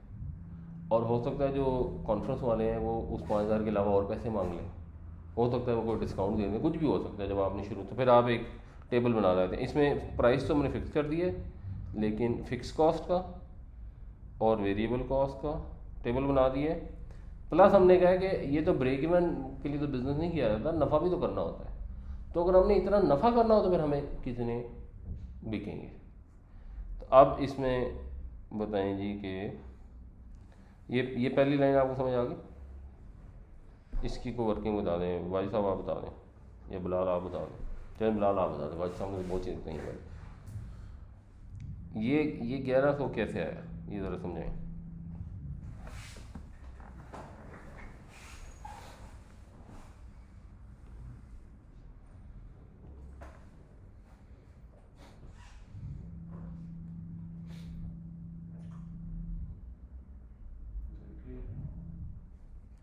Speaker 1: और हो सकता है जो कॉन्फ्रेंस वाले हैं वो उस 5,000 के अलावा और पैसे मांग लें, हो सकता है वो कोई डिस्काउंट दे दें, कुछ भी हो सकता है। जब आपने शुरू, तो फिर आप एक टेबल बना रहे थे, इसमें प्राइस तो हमने फिक्स कर दिया है, लेकिन फिक्स कॉस्ट का और वेरिएबल कॉस्ट का टेबल बना दिए। प्लस हमने कहा कि ये तो ब्रेक इवन के लिए तो बिज़नेस नहीं किया जाता, नफ़ा भी तो करना होता है। तो अगर हमने इतना नफ़ा करना हो तो फिर हमें कितने बिकेंगे। तो अब इसमें बताएं जी कि ये पहली लाइन आपको समझ आ गई, इसकी को वर्किंग बता दें, वाजिद साहब आप बता दें या बिलाल आप बता दें। चलिए बिलाल आप बता दें, वाजिद साहब ने बहुत चीज़ कही है। ये 1100 कैसे आया, ये ज़रा समझाएं।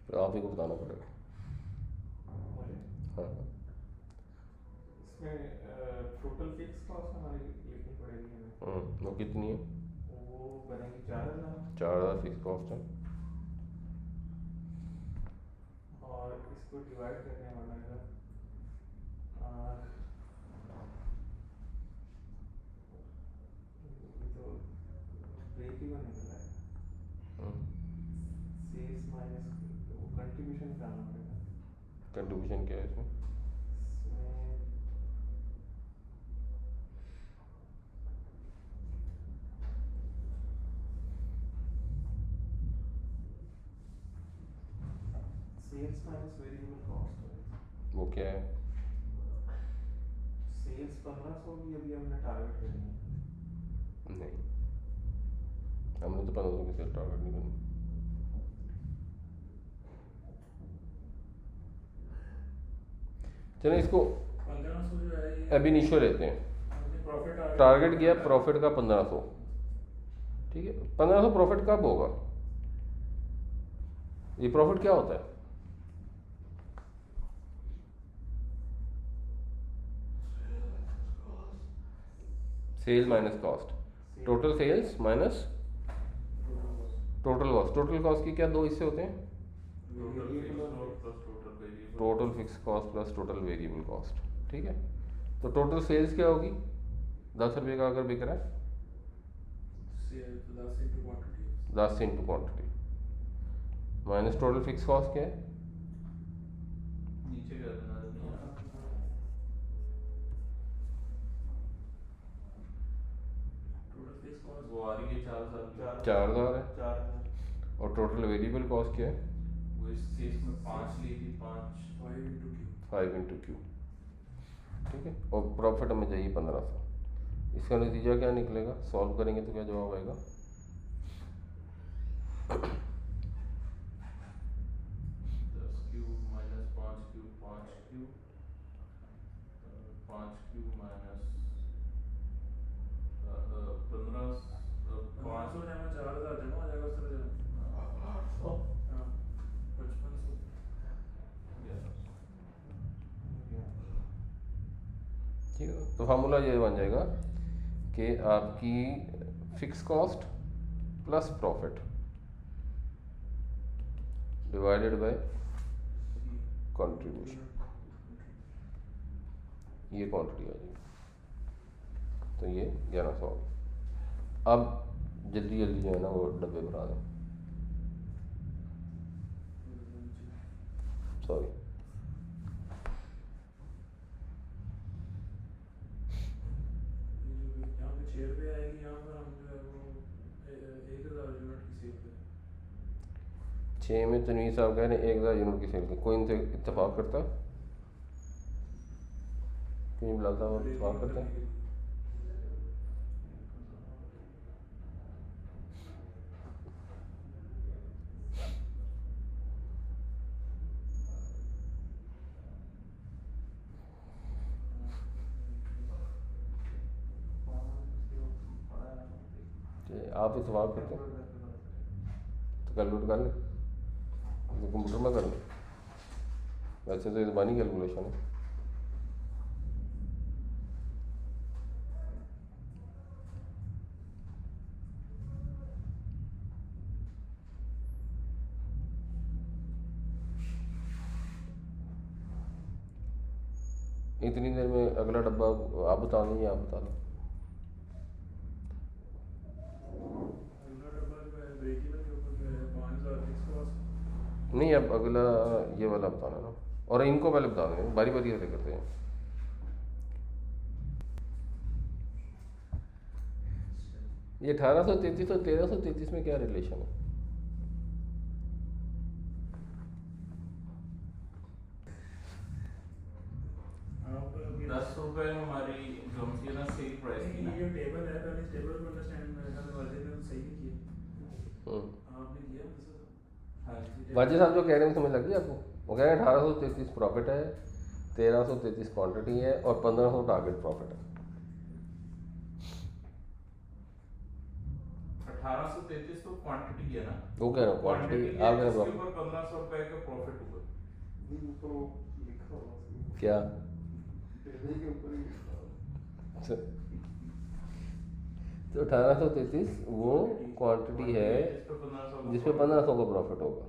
Speaker 1: फिर आप ही को बताना पड़ेगा।
Speaker 3: मुझे
Speaker 1: हाँ,
Speaker 3: इसमें टोटल फिक्स कॉस्ट हमारी लिखनी पड़ेगी हमें।
Speaker 1: वो कितनी है?
Speaker 3: वो बनेगी 4,000,
Speaker 1: 4,000 फिक्स कॉस्ट है,
Speaker 3: और इसको डिवाइड करने वाला है तो ब्रेक इवन निकला है, सेल्स माइनस वो कंट्रीब्यूशन निकालना पड़ेगा।
Speaker 1: कंट्रीब्यूशन क्या है इसमें?
Speaker 3: इसमें सेल्स माइनस वेरिएबल कॉस्ट है।
Speaker 1: वो क्या है?
Speaker 3: सेल्स 1,500 की अभी हमने टारगेट करनी है।
Speaker 1: नहीं, हमने तो 1500 की सेल टारगेट नहीं करनी। चलिए इसको
Speaker 4: 1500 जो है ये
Speaker 1: अभी नीचे लेते हैं।
Speaker 4: प्रॉफिट
Speaker 1: टारगेट किया प्रॉफिट का 1500, ठीक है। 1500 प्रॉफिट कब होगा? ये प्रॉफिट क्या होता है? Sale minus cost, total sales minus total cost. Total cost की क्या दो हिस्से होते हैं? Total fix cost plus total variable cost, ठीक है। तो टोटल सेल्स क्या होगी? 10 रुपये का अगर बिक रहा है, 10 into quantity minus total fix cost क्या है?
Speaker 2: नीचे कर देना वो आ रही है 4,000
Speaker 1: 4,000 है।
Speaker 3: 4,000
Speaker 1: और टोटल वेरिएबल कॉस्ट क्या है?
Speaker 2: वो इस केस में 5 ली थी, 5
Speaker 1: 5 इंटू क्यू, ठीक है। और प्रॉफिट हमें चाहिए 1500। इसका नतीजा क्या निकलेगा? सॉल्व करेंगे तो क्या जवाब आएगा?
Speaker 2: 5 क्यू माइनस 15
Speaker 4: 500
Speaker 2: 5
Speaker 4: जमा 4000 जमा हो जाएगा उस तरह जमा।
Speaker 3: 800
Speaker 4: हाँ 5500।
Speaker 1: ठीक है, तो फार्मूला ये बन जाएगा कि आपकी fix cost plus profit divided by contribution, ये क्वांटिटी आ जाएगी। तो ये 1100। अब जल्दी जल्दी जो है ना वो डब्बे बना दें, सॉरी।
Speaker 4: यहाँ पे 6 रुपये आएगी, यहाँ पर हम जो है वो 1000 यूनिट की सेल पे।
Speaker 1: 6 में तनवीर साहब कह रहे हैं 1000 यूनिट की सेल की, कोई इनसे इत्तेफाक करता है? क्यों बिलाल साहब इत्तेफाक करते हैं? आप इत्तेफाक करते हैं तो कैलकुलेट कर लें, तो कंप्यूटर में कर लें। वैसे तो ये ज़बानी कैलकुलेशन है। इतनी देर में अगला डब्बा आप बता दें या आप बता दें?
Speaker 4: अगला डब्बा जो है ब्रेक इवन के ऊपर जो है 5000 फिक्स कॉस्ट।
Speaker 1: नहीं, अब अगला ये वाला बताना ना, और इनको पहले बता दें, बारी बारी ऐसे करते हैं। ये 1833 और 1333 में क्या रिलेशन है?
Speaker 4: आप अभी
Speaker 2: 10 रुपए हमारी जो हम थी ना सेल प्राइस की ना,
Speaker 4: ये जो टेबल है, पहले इस टेबल को अंडरस्टैंड मेरे ख्याल में वाजिद ने तो सही नहीं किया। आपने किया मतलब
Speaker 2: हाँ जी,
Speaker 1: वाजिद साहब जो कह रहे हैं समझ लगी आपको? वो कह रहे हैं 1833 प्रॉफिट है, 1333 क्वांटिटी है और 1500 टारगेट प्रॉफिट है।
Speaker 2: 1833 तो क्वांटिटी है ना,
Speaker 1: वो कह रहे हैं क्वांटिटी, आप कह रहे हैं
Speaker 2: उसके
Speaker 1: प्रॉफिट।
Speaker 2: ऊपर 1500 रुपए का प्रॉफिट हुआ।
Speaker 3: नहीं तो लिखा हुआ उसमें,
Speaker 1: क्या?
Speaker 3: टेबल के ऊपर ही लिखा हुआ।
Speaker 1: तो 1833 वो क्वांटिटी है जिस पे 1500 का प्रॉफिट होगा।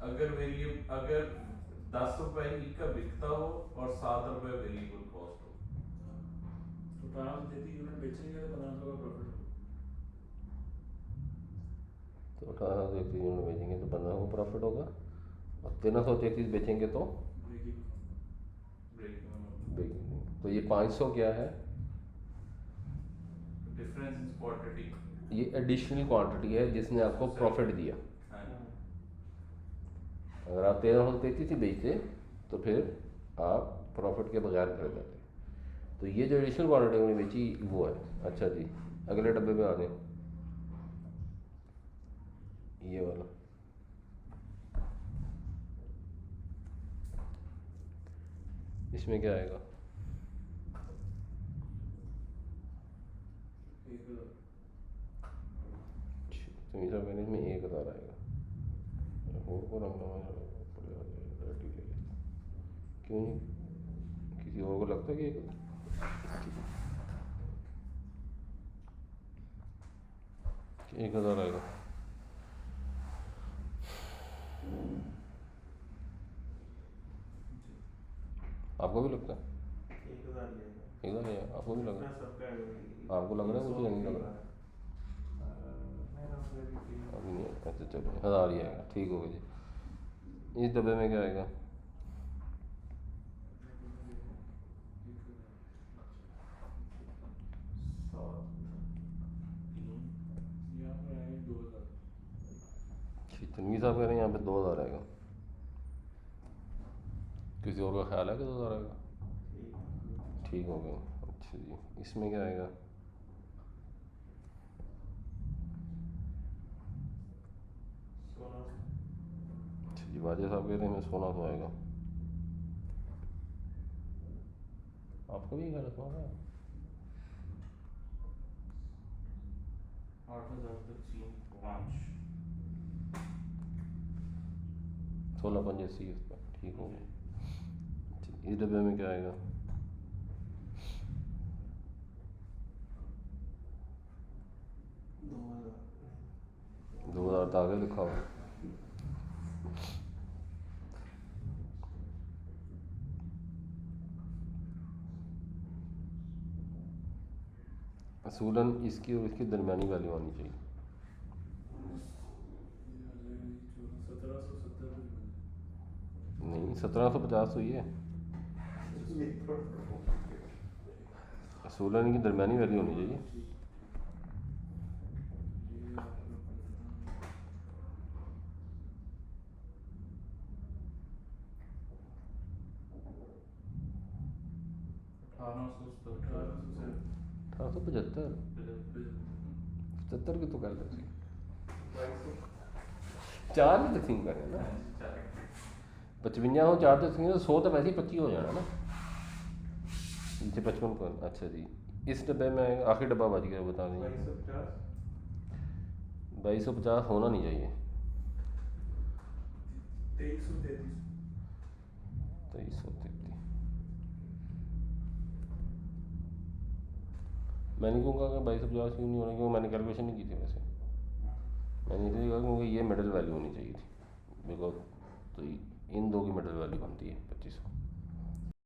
Speaker 2: अगर 10 रुपए ही का बिकता हो और 7 रुपए वेरिएबल कॉस्ट हो,
Speaker 4: तो 1833 यूनिट बेचेंगे तो 1500 का प्रॉफिट होगा।
Speaker 1: तो 1833 यूनिट बेचेंगे तो 1500 का प्रॉफिट होगा, और 1333 बेचेंगे तो
Speaker 4: ब्रेक इवन।
Speaker 2: ब्रेक
Speaker 1: तो ये 500 क्या है?
Speaker 2: Difference in quantity.
Speaker 1: ये एडिशनल क्वांटिटी है जिसने आपको प्रॉफिट दिया।
Speaker 2: हाँ,
Speaker 1: अगर आप 1333 ही बेचते तो फिर आप प्रॉफिट के बगैर कर जाते। तो ये जो एडिशनल क्वांटिटी उन्होंने बेची वो है। अच्छा जी, अगले डब्बे में आ गए, ये वाला। इसमें क्या आएगा?
Speaker 4: 1000।
Speaker 1: तो मेरा मैंने इसमें 1000 आएगा। और को रंग क्यों नहीं? किसी और को लगता है कि 1000 आएगा? आपको भी लगता है
Speaker 3: 1000 ही आएगा।
Speaker 1: 1000 है? आपको भी लग रहा
Speaker 3: इतना सबका है।
Speaker 1: है? आपको लग रहा है कुछ या नहीं लग रहा?
Speaker 3: मेरा मतलब ये फील
Speaker 1: अभी नहीं। अच्छा चलो 1000 ही आएगा, ठीक होगा जी। इस डब्बे में क्या आएगा?
Speaker 4: यहाँ पर आएंगे 2000।
Speaker 1: तनवीर साहब कह रहे हैं यहाँ पे 2000 आएगा। किसी और का ख्याल है कि 2000 आएगा? ठीक हो गया। अच्छा जी, इसमें क्या आएगा?
Speaker 3: सोना।
Speaker 1: अच्छा जी, वाजिद साहब कह रहे हैं 1600 आएगा। आपको भी गलत हुआ है?
Speaker 2: 8,000 तक सीन 5
Speaker 1: 16,85 उस पर ठीक हो गया। ठीक, इस डब्बे में क्या आएगा? 2,000 तो आगे लिखा हुआ। असूलन इसकी और इसकी दरमियानी वैल्यू आनी चाहिए।
Speaker 4: 1770
Speaker 1: नहीं 1750 तो ये
Speaker 3: ये थोड़ा
Speaker 1: असूलन की दरमियानी वैल्यू होनी चाहिए।
Speaker 2: $1,870
Speaker 1: 1875 75 की तो गल है। 4 भी तकसीम करें ना, 55 हो 4 तकसीम तो 100 तो वैसे ही 25 हो जाना ना। नीचे 55 को अच्छा जी। इस डब्बे में आखिरी डब्बा बच गया, बता दीजिए। 2250 होना नहीं चाहिए। 2333 मैंने क्यों कहा कि 2250 क्यों नहीं होना, क्योंकि मैंने कैलकुलेशन नहीं की थी वैसे। मैंने इसलिए कहा क्योंकि ये मिडल वैल्यू होनी चाहिए थी बिकॉज, तो इन दो की मिडल वैल्यू बनती है 2500।